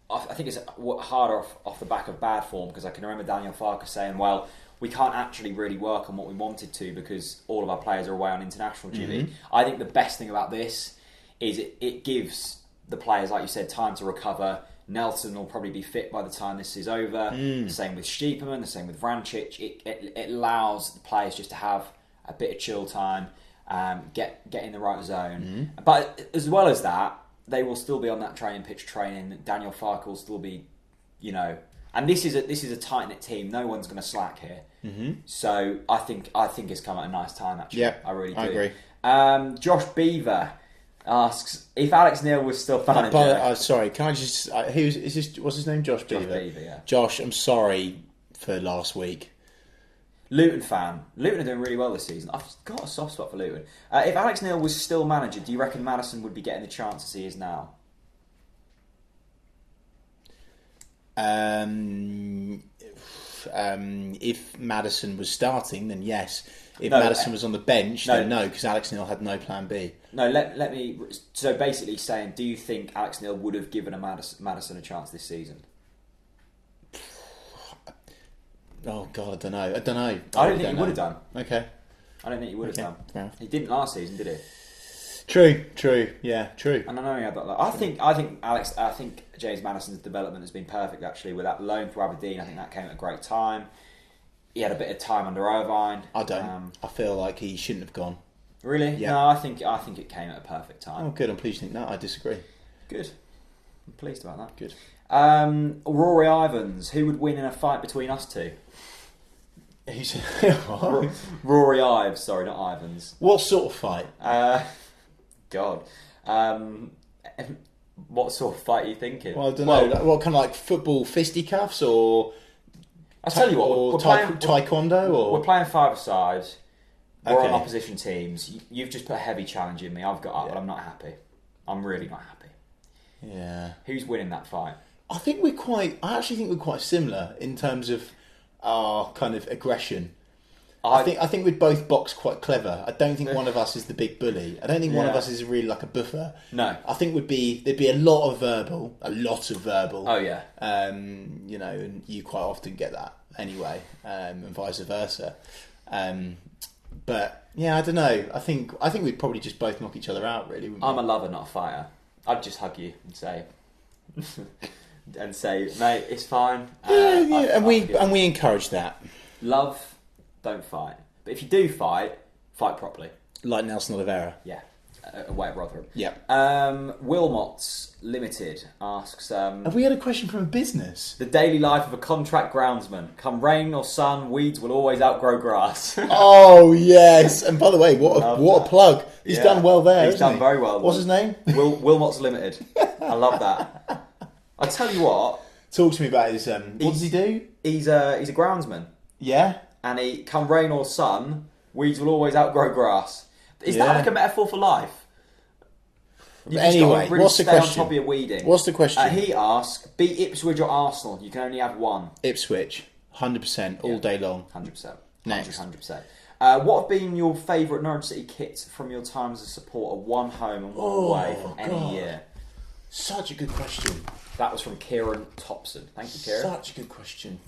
it's harder off the back of bad form, because I can remember Daniel Farke saying, well, we can't actually really work on what we wanted to because all of our players are away on international duty. Mm-hmm. I think the best thing about this is it gives the players, like you said, time to recover. Nelson will probably be fit by the time this is over. The same with Stiepermann, the same with Vrancic. It allows the players just to have a bit of chill time, get in the right zone. But as well as that, they will still be on that training pitch training. Daniel Farke will still be, you know, and this is a tight knit team. No one's going to slack here. So I think it's come at a nice time. Actually, yeah, I really do. I agree. Josh Beaver asks if Alex Neil was still manager. Sorry, can I just? Is this? What's his name? Josh Beaver. Josh Beaver, yeah. Josh, I'm sorry for last week. Luton fan. Luton are doing really well this season. I've got a soft spot for Luton. If Alex Neil was still manager, do you reckon Maddison would be getting the chances he is now? If Maddison was starting, then yes. If Maddison was on the bench, then no, because Alex Neil had no plan B. No, let me... So basically saying, do you think Alex Neil would have given Maddison a chance this season? Oh, God, I don't know. I don't think he would have done. Okay. I don't think he would have done. He didn't last season, did he? True. Yeah, true. And I know he had that. I think James Maddison's development has been perfect, actually, with that loan to Aberdeen. I think that came at a great time. He had a bit of time under Irvine. I don't. I feel like he shouldn't have gone. Really? Yeah. No, I think it came at a perfect time. Oh, good. I'm pleased you think that. I disagree. Good. I'm pleased about that. Good. Rory Ivans. Who would win in a fight between us two? Rory Ives. Sorry, not Ivans. What sort of fight? God. What sort of fight are you thinking? Well, I don't know. What kind of like football fisticuffs or... I'll tell you what, we're playing taekwondo or... We're playing five-a-side. We're on opposition teams. You've just put a heavy challenge in me. I've got up, but I'm not happy. I'm really not happy. Yeah. Who's winning that fight? I actually think we're quite similar in terms of our kind of aggression. I think we'd both box quite clever. I don't think one of us is the big bully. I don't think one of us is really like a buffer. No. I think there'd be a lot of verbal. Oh yeah. And you quite often get that anyway, and vice versa. But yeah, I don't know. I think we'd probably just both knock each other out. Really, wouldn't we? I'm a lover, not a fighter. I'd just hug you and say, mate, it's fine. And we encourage that. Love, don't fight. But if you do fight properly. Like Nelson Oliveira. Yeah. Away at Rotherham. Yeah. Wilmots Limited asks... Have we had a question from a business? The daily life of a contract groundsman. Come rain or sun, weeds will always outgrow grass. Oh, yes. And by the way, what a plug. He's done well there, He's done very well. What's his name? Wilmots Limited. I love that. I tell you what... Talk to me about his... what does he do? He's a groundsman. Yeah? And he, come rain or sun, weeds will always outgrow grass. Is that like a metaphor for life? Anyway, really what's the question? question? On top of your weeding. What's the question? He asks, beat Ipswich or Arsenal. You can only have one. Ipswich, 100%, all day long. 100%. Next. 100%. What have been your favourite Norwich City kits from your time as a supporter? One home and one away from any year. Such a good question. That was from Kieran Thompson. Thank you, Kieran. Such a good question.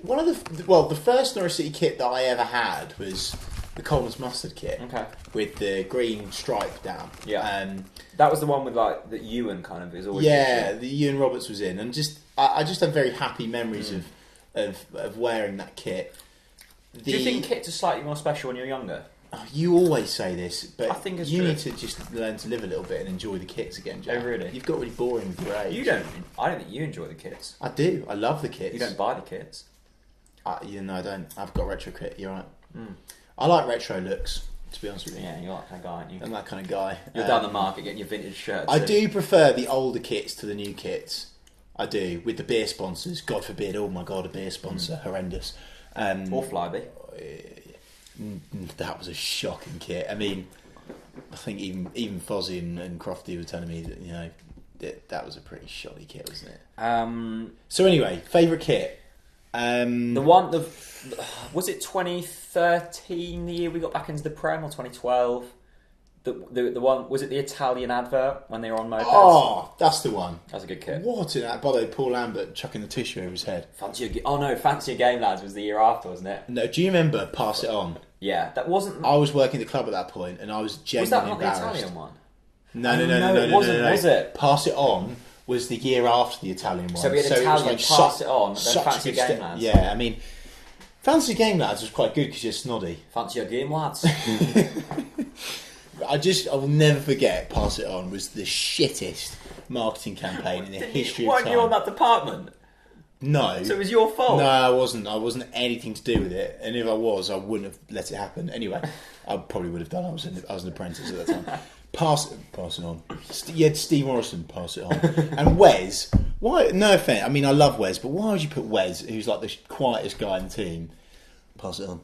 The first Norwich City kit that I ever had was the Coleman's Mustard kit. Okay. With the green stripe down. Yeah. That was the one with like that Ewan kind of is always. Yeah, the Ewan Roberts was in, and I just have very happy memories of wearing that kit. Do you think kits are slightly more special when you're younger? You always say this, but I think it's you true. need to just learn to live a little bit and enjoy the kits again, Jack. Oh, really? You've got really boring with your age. You don't. I don't think you enjoy the kits. I do. I love the kits. You don't buy the kits. I don't. I've got retro kit. You're right. I like retro looks, to be honest with you. Yeah, you're that kind of guy, aren't you? I'm that kind of guy. You're down the market getting your vintage shirts. I do prefer the older kits to the new kits. I do, with the beer sponsors. God forbid, oh my God, a beer sponsor. Horrendous. Or Flyby. That was a shocking kit. I mean, I think even Fozzie and Crofty were telling me that, that was a pretty shoddy kit, wasn't it? So anyway, favourite kit? Was it 2013 the year we got back into the Prem, or 2012? The one, was it the Italian advert when they were on mopeds? Oh, that's the one. That's a good kit. What in that? By the way, Paul Lambert chucking the tissue over his head. Fancy a Game Lads was the year after, wasn't it? No, do you remember Pass It On? Yeah, that wasn't... I was working at the club at that point and I was genuinely embarrassed. Was that not the Italian one? No, it wasn't, was it? Pass It On was the year after the Italian one. So we had Italian, Pass It On, then Fancy a Game Lads. Yeah, I mean, Fancy Game Lads was quite good because you're snoddy. Fancy a Game Lads. I will never forget Pass It On was the shittest marketing campaign in the history of time. Weren't you on that department? No. So it was your fault? No, I wasn't. I wasn't anything to do with it. And if I was, I wouldn't have let it happen. Anyway, I probably would have done. I was an apprentice at that time. Pass It On. You had Steve Morrison, Pass It On. And Wes, why? No offence. I mean, I love Wes, but why would you put Wes, who's like the quietest guy in the team, Pass It On?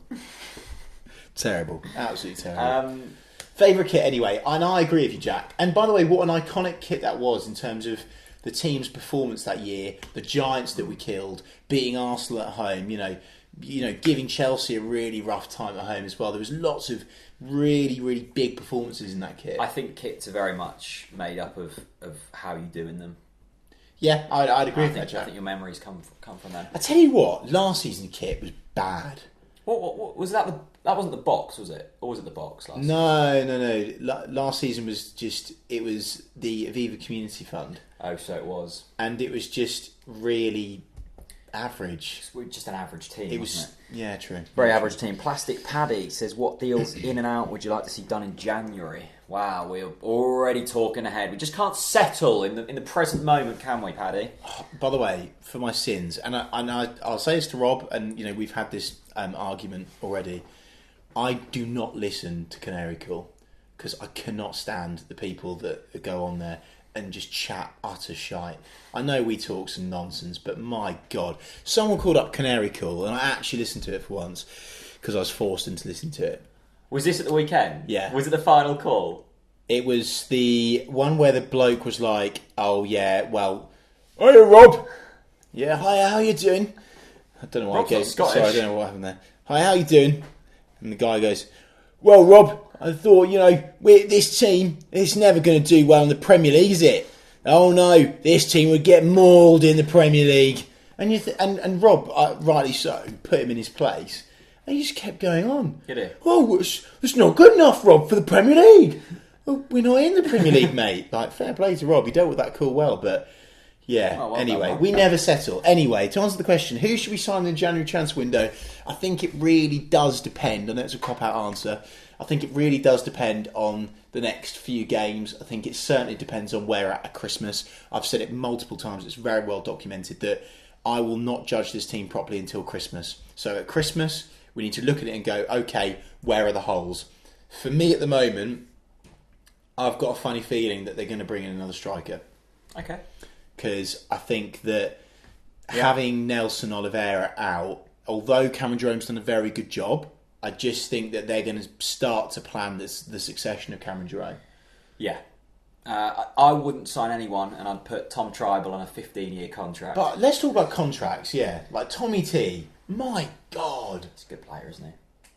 Terrible. Absolutely terrible. Favourite kit anyway, and I agree with you, Jack. And by the way, what an iconic kit that was in terms of the team's performance that year, the giants that we killed, beating Arsenal at home, giving Chelsea a really rough time at home as well. There was lots of really, really big performances in that kit. I think kits are very much made up of how you do in them. Yeah, I'd agree with that, Jack. I think your memories come from them. I tell you what, last season's kit was bad. What was that? That wasn't the box, was it? Or was it the box last season? No. Last season was it was the Aviva Community Fund. Oh, so it was. And it was just really average. We're just an average team, wasn't it? Yeah, true. Very average team. Plastic Paddy says, what deals in and out would you like to see done in January? Wow, we're already talking ahead. We just can't settle in the present moment, can we, Paddy? By the way, for my sins, and I'll say this to Rob, and we've had this argument already. I do not listen to Canary Call because I cannot stand the people that go on there and just chat utter shite. I know we talk some nonsense, but my God, someone called up Canary Call and I actually listened to it for once because I was forced into listening to it. Was this at the weekend? Yeah. Was it the final call? It was the one where the bloke was like, "Oh yeah, well, hiya Rob. Yeah, hiya, how you doing? I don't know why Rob's I not gave. Scottish. Sorry, I don't know what happened there. Hi, how you doing? And the guy goes, well, Rob, I thought, this team, it's never going to do well in the Premier League, is it? Oh no, this team would get mauled in the Premier League. And and Rob, rightly so, put him in his place. And he just kept going on. Did he? Oh, it's not good enough, Rob, for the Premier League. Oh, we're not in the Premier League, mate. Like, fair play to Rob. He dealt with that cool well, but yeah. Oh, well anyway, done, we never settle. Anyway, to answer the question, who should we sign in the January transfer window? I think it really does depend. I know it's a cop-out answer. I think it really does depend on the next few games. I think it certainly depends on where we're at Christmas. I've said it multiple times. It's very well documented that I will not judge this team properly until Christmas. So at Christmas, we need to look at it and go, okay, where are the holes? For me at the moment, I've got a funny feeling that they're going to bring in another striker. Okay. Because I think that having Nelson Oliveira out, although Cameron Jerome's done a very good job, I just think that they're going to start to plan the succession of Cameron Jerome. Yeah. I wouldn't sign anyone, and I'd put Tom Tribal on a 15-year contract. But let's talk about contracts, yeah. Like Tommy T, my God. He's a good player, isn't he?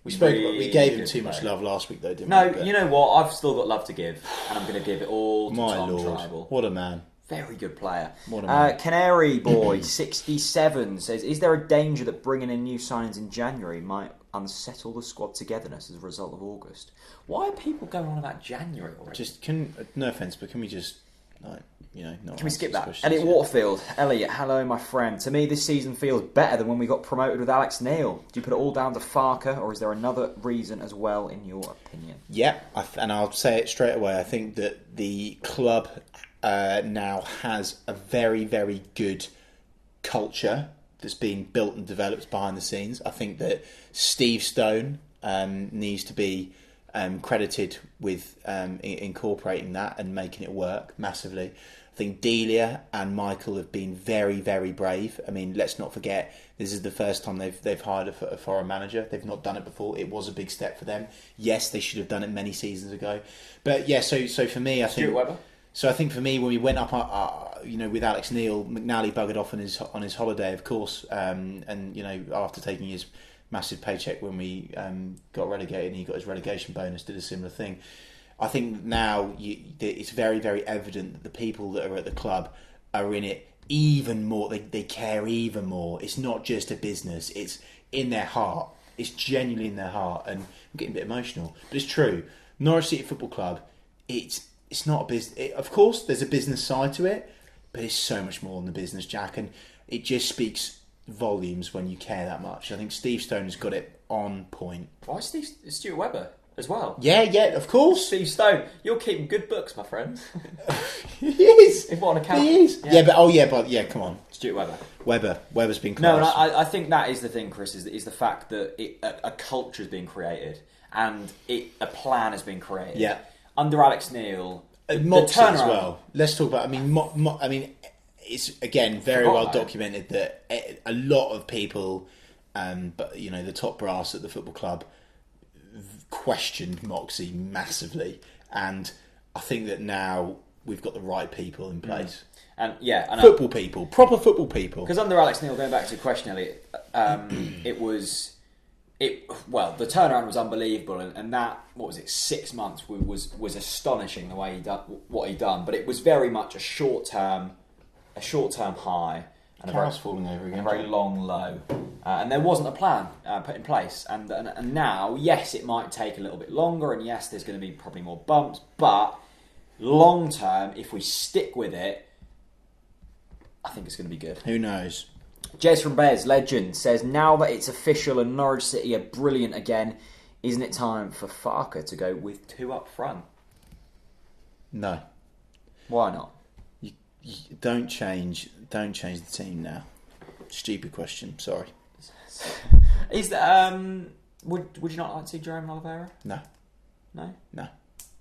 We gave him too much love last week, though, didn't we? No, you know what? I've still got love to give, and I'm going to give it all to My Tom Lord, Tribal. what a man. Very good player. What a man. Canary Boy 67 says, is there a danger that bringing in new signings in January might unsettle the squad togetherness as a result of August? Why are people going on about January already? No offence, but can we just, not Can we skip that? questions, Elliot Waterfield. Elliot, hello, my friend. To me, this season feels better than when we got promoted with Alex Neil. Do you put it all down to Farke, or is there another reason as well, in your opinion? Yeah, and I'll say it straight away. I think that the club now has a very, very good culture that's being built and developed behind the scenes. I think that Steve Stone needs to be credited with incorporating that and making it work massively. I think Delia and Michael have been very, very brave. I mean, let's not forget, this is the first time they've hired a foreign manager. They've not done it before. It was a big step for them. Yes, they should have done it many seasons ago. But yeah, so for me, I think... Stuart Webber? So I think for me, when we went up, with Alex Neil, McNally buggered off on his holiday, of course, and after taking his massive paycheck when we got relegated, and he got his relegation bonus, did a similar thing. I think now it's very, very evident that the people that are at the club are in it even more. They care even more. It's not just a business. It's in their heart. It's genuinely in their heart. And I'm getting a bit emotional, but it's true. Norwich City Football Club, it's not a business. Of course, there's a business side to it, but it's so much more than the business, Jack. And it just speaks volumes when you care that much. I think Steve Stone has got it on point. Why Stuart Webber as well? Yeah, of course. Steve Stone, you're keeping good books, my friend. He is. If what an account. He is. Yeah, come on. Stuart Webber. Weber's been No, class. and I think that is the thing, Chris, is the fact that a culture has been created and a plan has been created. Yeah. Under Alex Neil, Moxie as well. Let's talk about. I mean, it's again very well documented that a lot of people, but the top brass at the football club questioned Moxie massively, and I think that now we've got the right people in place. And yeah, football people, proper football people. Because under Alex Neil, going back to your question, Elliot, the turnaround was unbelievable, and that 6 months was astonishing the way what he done. But it was very much a short term high and falling over again, a very long low, and there wasn't a plan put in place. And now, yes, it might take a little bit longer, and yes, there's going to be probably more bumps, but long term, if we stick with it, I think it's going to be good. Who knows? Jez from Bears, legend, says, now that it's official and Norwich City are brilliant again, isn't it time for Farke to go with two up front? No. Why not? You don't change the team now. Stupid question, sorry. Is that, would you not like to see Jerome and Oliveira? No. No? No.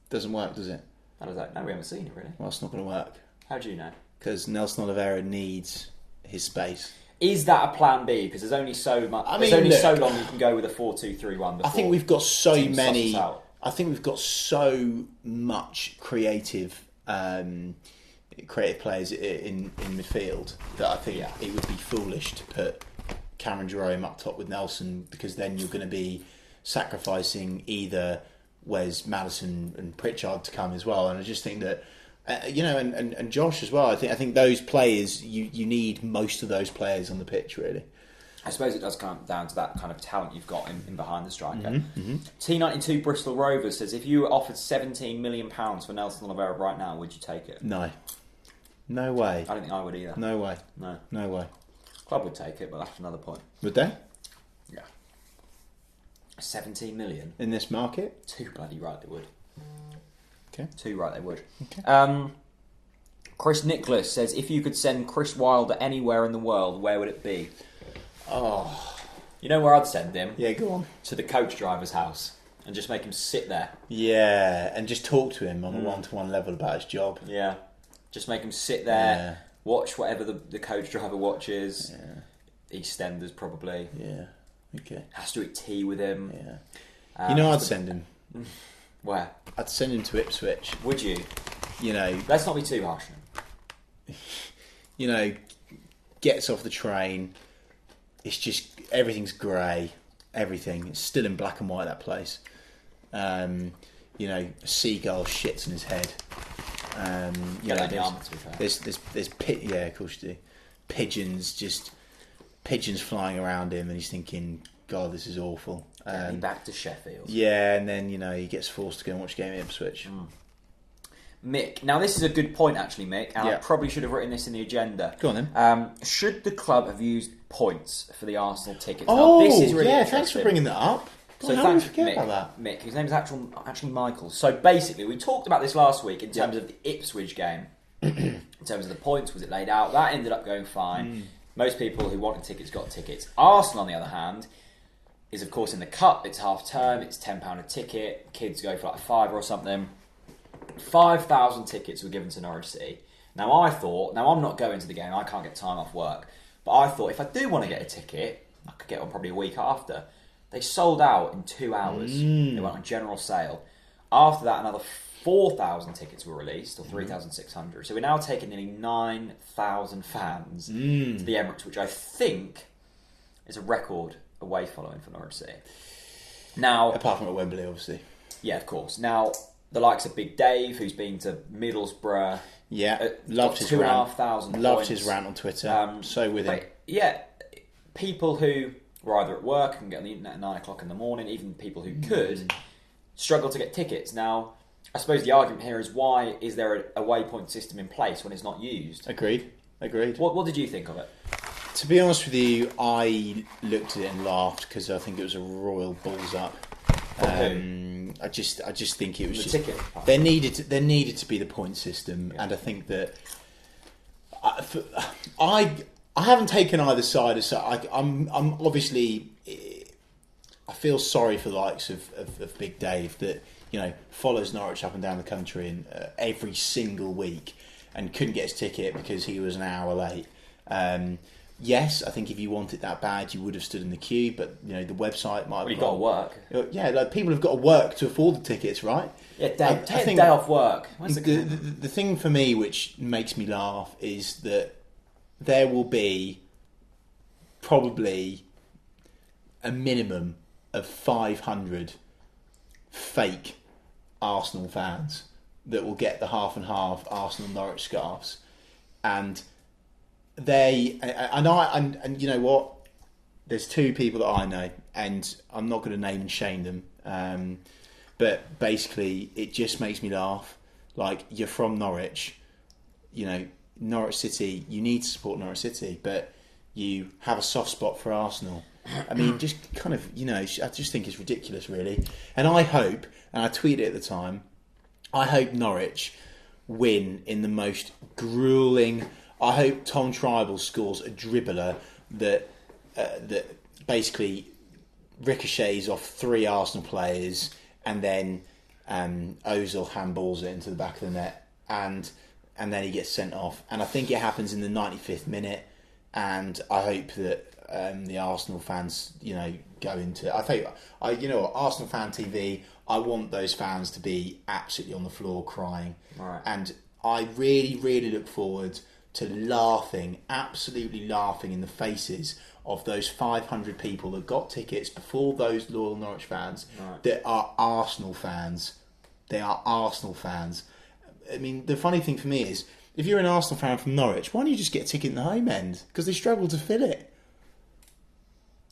Doesn't work, does it? How does that? No, we haven't seen it really. Well, it's not going to work. How do you know? Because Nelson Oliveira needs his space. Is that a plan B? Because there's only so much. So long you can go with a 4-2-3-1. I think we've got so many. I think we've got so much creative players in midfield that I think it would be foolish to put Cameron Jerome up top with Nelson, because then you're going to be sacrificing either Wes, Maddison and Pritchard to come as well. And I just think that, and Josh as well. I think those players, you need most of those players on the pitch, really. I suppose it does come down to that kind of talent you've got in behind the striker. T92 Bristol Rovers says, if you were offered £17 million for Nelson Oliveira right now, would you take it? No way. I don't think I would either. No way. No way. Club would take it, but that's another point. Would they? Yeah. 17 million in this market? Too bloody right they would. Okay. Too right they would. Okay. Chris Nicholas says, if you could send Chris Wilder anywhere in the world, where would it be? Oh. You know where I'd send him? Yeah, go on. To the coach driver's house and just make him sit there. Yeah, and just talk to him on a one-to-one level about his job. Yeah. Just make him sit there, watch whatever the coach driver watches. Yeah. EastEnders probably. Yeah. Okay. Has to eat tea with him. Yeah. You know I'd send him? Where? I'd send him to Ipswich. Would you? You know... Let's not be too harsh on him. You know, gets off the train. It's just... Everything's grey. Everything. It's still in black and white, that place. You know, a seagull shits in his head. You know, yeah, of course you do. Pigeons flying around him, and he's thinking, God, this is awful. Get me back to Sheffield. Yeah, and then, you know, he gets forced to go and watch a game at Ipswich. Mick, now this is a good point actually, Mick, and I probably should have written this in the agenda. Go on then. Should the club have used points for the Arsenal tickets? Oh, now, this is really thanks for bringing that up. So thanks, Mick, about that. Mick, his name is actually Michael. So basically, we talked about this last week in terms of the Ipswich game. In terms of the points, was it laid out? That ended up going fine. Most people who wanted tickets got tickets. Arsenal, on the other hand, is of course in the cup. It's half term. It's £10 a ticket. Kids go for like £5 or something. 5,000 tickets were given to Norwich City. Now I thought, I'm not going to the game. I can't get time off work. But I thought if I do want to get a ticket, I could get one probably a week after. They sold out in 2 hours. They went on general sale. After that, another 4,000 tickets were released, or 3,600. So we're now taking nearly 9,000 fans to the Emirates, which I think is a record away following for Norwich City. Now, apart from at Wembley, obviously. Yeah, of course. Now, the likes of Big Dave, who's been to Middlesbrough. Yeah, loved his 2,500 Loved points. His rant on Twitter. So with him. Yeah, people who were either at work and get on the internet at 9 o'clock in the morning, even people who could, struggle to get tickets. Now, I suppose the argument here is, why is there a waypoint system in place when it's not used? Agreed. What did you think of it? To be honest with you, I looked at it and laughed because I think it was a royal balls up. I just think it was ticket. There needed to be the point system, and I think that I haven't taken either side. So I'm obviously, I feel sorry for the likes of Big Dave that, you know, follows Norwich up and down the country and every single week and couldn't get his ticket because he was an hour late. Yes, I think if you want it that bad, you would have stood in the queue, but, you know, the website might have you've got to work. Yeah, like, people have got to work to afford the tickets, right? Yeah, take a day off work. The thing for me which makes me laugh is that there will be probably a minimum of 500 fake Arsenal fans that will get the half and half Arsenal Norwich scarves, and you know what? There's two people that I know, and I'm not going to name and shame them. But basically, it just makes me laugh. Like, you're from Norwich, you know, Norwich City. You need to support Norwich City, but you have a soft spot for Arsenal. I mean, just kind of, you know, I just think it's ridiculous, really. And I hope, and I tweeted at the time, I hope Norwich win in the most gruelling. I hope Tom Tribal scores a dribbler that basically ricochets off 3 Arsenal players, and then Ozil handballs it into the back of the net, and then he gets sent off. And I think it happens in the 95th minute. And I hope that the Arsenal fans, you know, go into. I think, you know, Arsenal Fan TV. I want those fans to be absolutely on the floor crying. Right. And I really, really look forward to absolutely laughing in the faces of those 500 people that got tickets before those loyal Norwich fans that are Arsenal fans. They are Arsenal fans. I mean, the funny thing for me is, if you're an Arsenal fan from Norwich, why don't you just get a ticket in the home end? Because they struggle to fill it.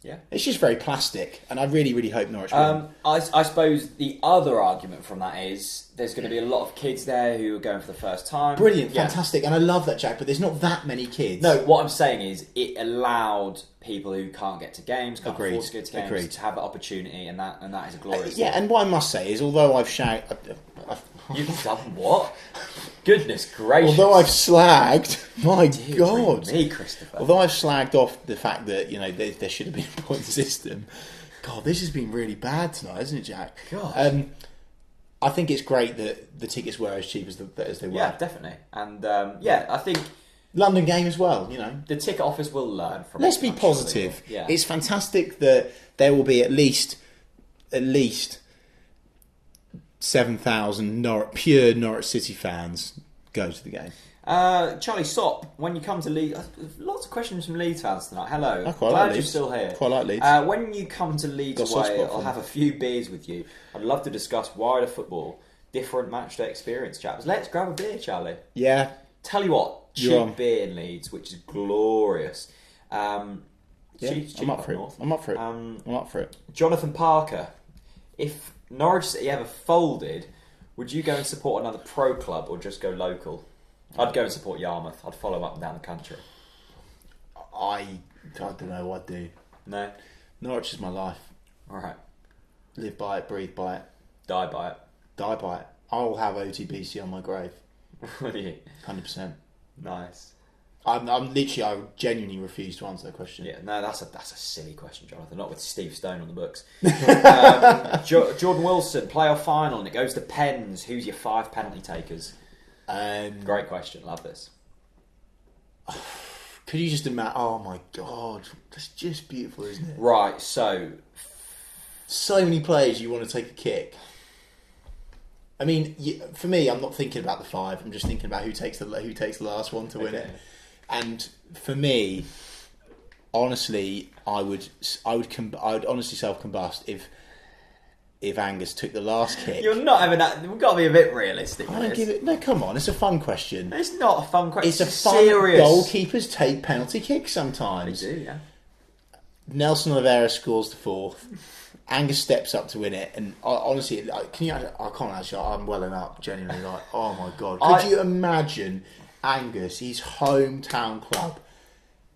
Yeah, it's just very plastic, and I really, really hope Norwich win. I suppose the other argument from that is there's going to be a lot of kids there who are going for the first time. Brilliant, fantastic, and I love that, Jack. But there's not that many kids. No, what I'm saying is it allowed people who can't get to games, can't afford to go to games, to have that opportunity, and that is a glorious thing. And what I must say is, although I've shouted, you've done what? Goodness gracious! Although I've slagged, my God, me, Christopher. Although I've slagged off the fact that there should have been a point system. God, this has been really bad tonight, hasn't it, Jack? God. I think it's great that the tickets were as cheap as they were. Yeah, definitely, and I think London game as well. The ticket office will learn from. Let's be positive. Yeah. It's fantastic that there will be at least 7,000 pure Norwich City fans go to the game. Charlie Sopp, when you come to Leeds, lots of questions from Leeds fans tonight. Hello, glad you're still here. Quite like Leeds. When you come to Leeds away, I'll have a few beers with you. I'd love to discuss wider football, different matchday experience, chaps. Let's grab a beer, Charlie. Yeah. Tell you what, cheap beer in Leeds, which is glorious. Cheap I'm up for it. Jonathan Parker, if Norwich City ever folded, would you go and support another pro club or just go local? I'd go and support Yarmouth. I'd follow up and down the country. I don't know what I'd do. No? Norwich is my life. Alright. Live by it, breathe by it. Die by it. Die by it. I'll have OTBC on my grave. Will you? 100%. Nice. I genuinely refuse to answer that question. Yeah, no, that's a silly question, Jonathan. Not with Steve Stone on the books. Jordan Wilson, playoff final, and it goes to pens. Who's your 5 penalty takers? Great question. Love this. Could you just imagine? Oh my God, that's just beautiful, isn't it? Right. So many players you want to take a kick. I mean, for me, I'm not thinking about the 5. I'm just thinking about who takes the last one to win it. And for me, honestly, I would honestly self-combust if Angus took the last kick. You're not having that. We've got to be a bit realistic. I don't give it. No, come on. It's a fun question. It's not a fun question. It's a fun. Serious. Goalkeepers take penalty kicks sometimes. They do, yeah. Nelson Oliveira scores the 4th. Angus steps up to win it, and honestly, I can't actually. I'm welling up, genuinely. Like, oh my God! Could you imagine Angus, his hometown club,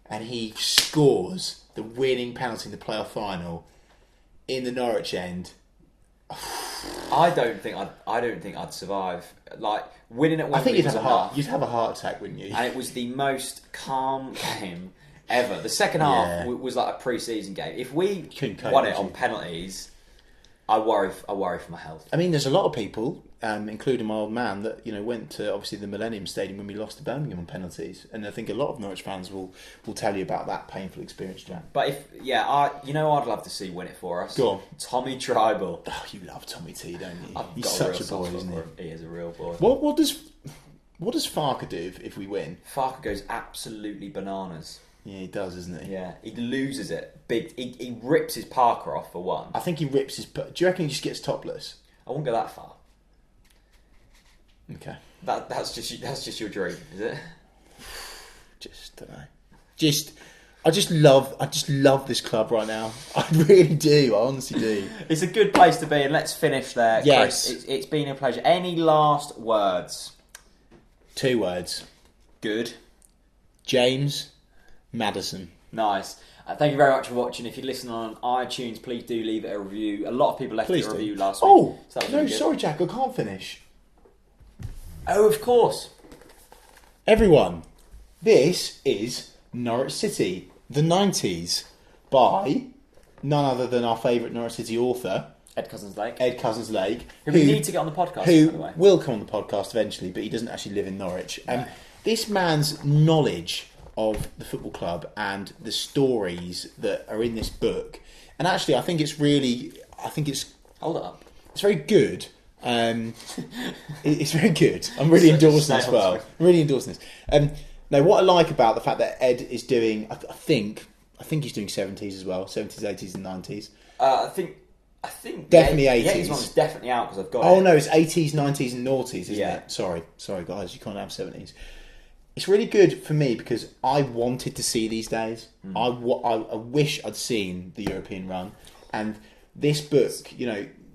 and he scores the winning penalty in the playoff final in the Norwich end? I don't think I'd survive. Like winning at Wembley. I think you'd have a heart attack, wouldn't you? And it was the most calm game ever. The second half was like a pre-season game. If we won it on penalties, I worry for my health. I mean, there's a lot of people, including my old man, that went to obviously the Millennium Stadium when we lost to Birmingham on penalties, and I think a lot of Norwich fans will tell you about that painful experience, Jack. But I'd love to see win it for us. Go on, Tommy Tribal. Oh, you love Tommy T, don't you? He's such a boy, isn't he? He is a real boy. What does Farke do if we win? Farke goes absolutely bananas. Yeah, he does, isn't he? Yeah, he loses it. He rips his Parker off for one. I think he rips his. Do you reckon he just gets topless? I won't go that far. Okay. That's just your dream, is it? Just don't know. I just love this club right now. I really do. I honestly do. It's a good place to be, and let's finish there. Yes. Chris, it's been a pleasure. Any last words? 2 words. Good. James Maddison. Nice. Thank you very much for watching. If you're listening on iTunes, please do leave it a review. A lot of people left it a review last week. Oh, so no, sorry, Jack. I can't finish. Oh, of course. Everyone, this is Norwich City, the 90s, by none other than our favourite Norwich City author, Ed Cousins-Lake. Who we need to get on the podcast, by the way. Who will come on the podcast eventually, but he doesn't actually live in Norwich. This man's knowledge of the football club and the stories that are in this book, and actually I think it's hold it up. It's very good. It's very good. I'm really endorsing this as well. I'm really endorsing this. No, what I like about the fact that Ed is doing, I think he's doing 70s as well, 70s, 80s, and 90s. I think definitely the 80s. 80s one's definitely out because I've got it. Oh no, it's 80s, 90s, and noughties, isn't it? Sorry, guys, you can't have 70s. It's really good for me because I wanted to see these days. I wish I'd seen the European run, and this book,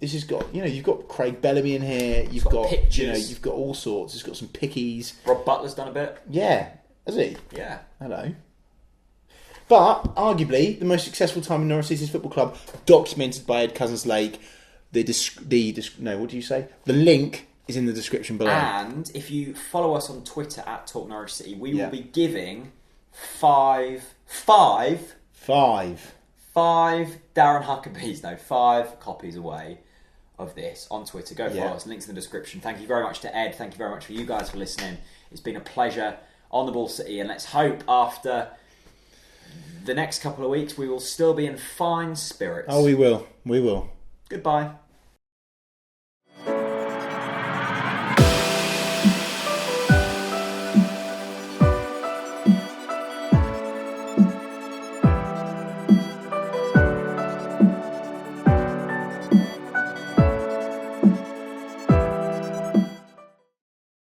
this has got, you've got Craig Bellamy in here. You've got pictures. You've got all sorts. It's got some pickies. Rob Butler's done a bit. Yeah, has he? Yeah. Hello. But arguably the most successful time in Norwich City's football club, documented by Ed Cousins-Lake. What do you say? The link is in the description below. And if you follow us on Twitter at TalkNorwichCity, we will be giving five Darren Huckabees, 5 copies away of this on Twitter. Go follow us. Links in the description. Thank you very much to Ed. Thank you very much for you guys for listening. It's been a pleasure on the Ball City, and let's hope after the next couple of weeks we will still be in fine spirits. Oh, we will. We will. Goodbye.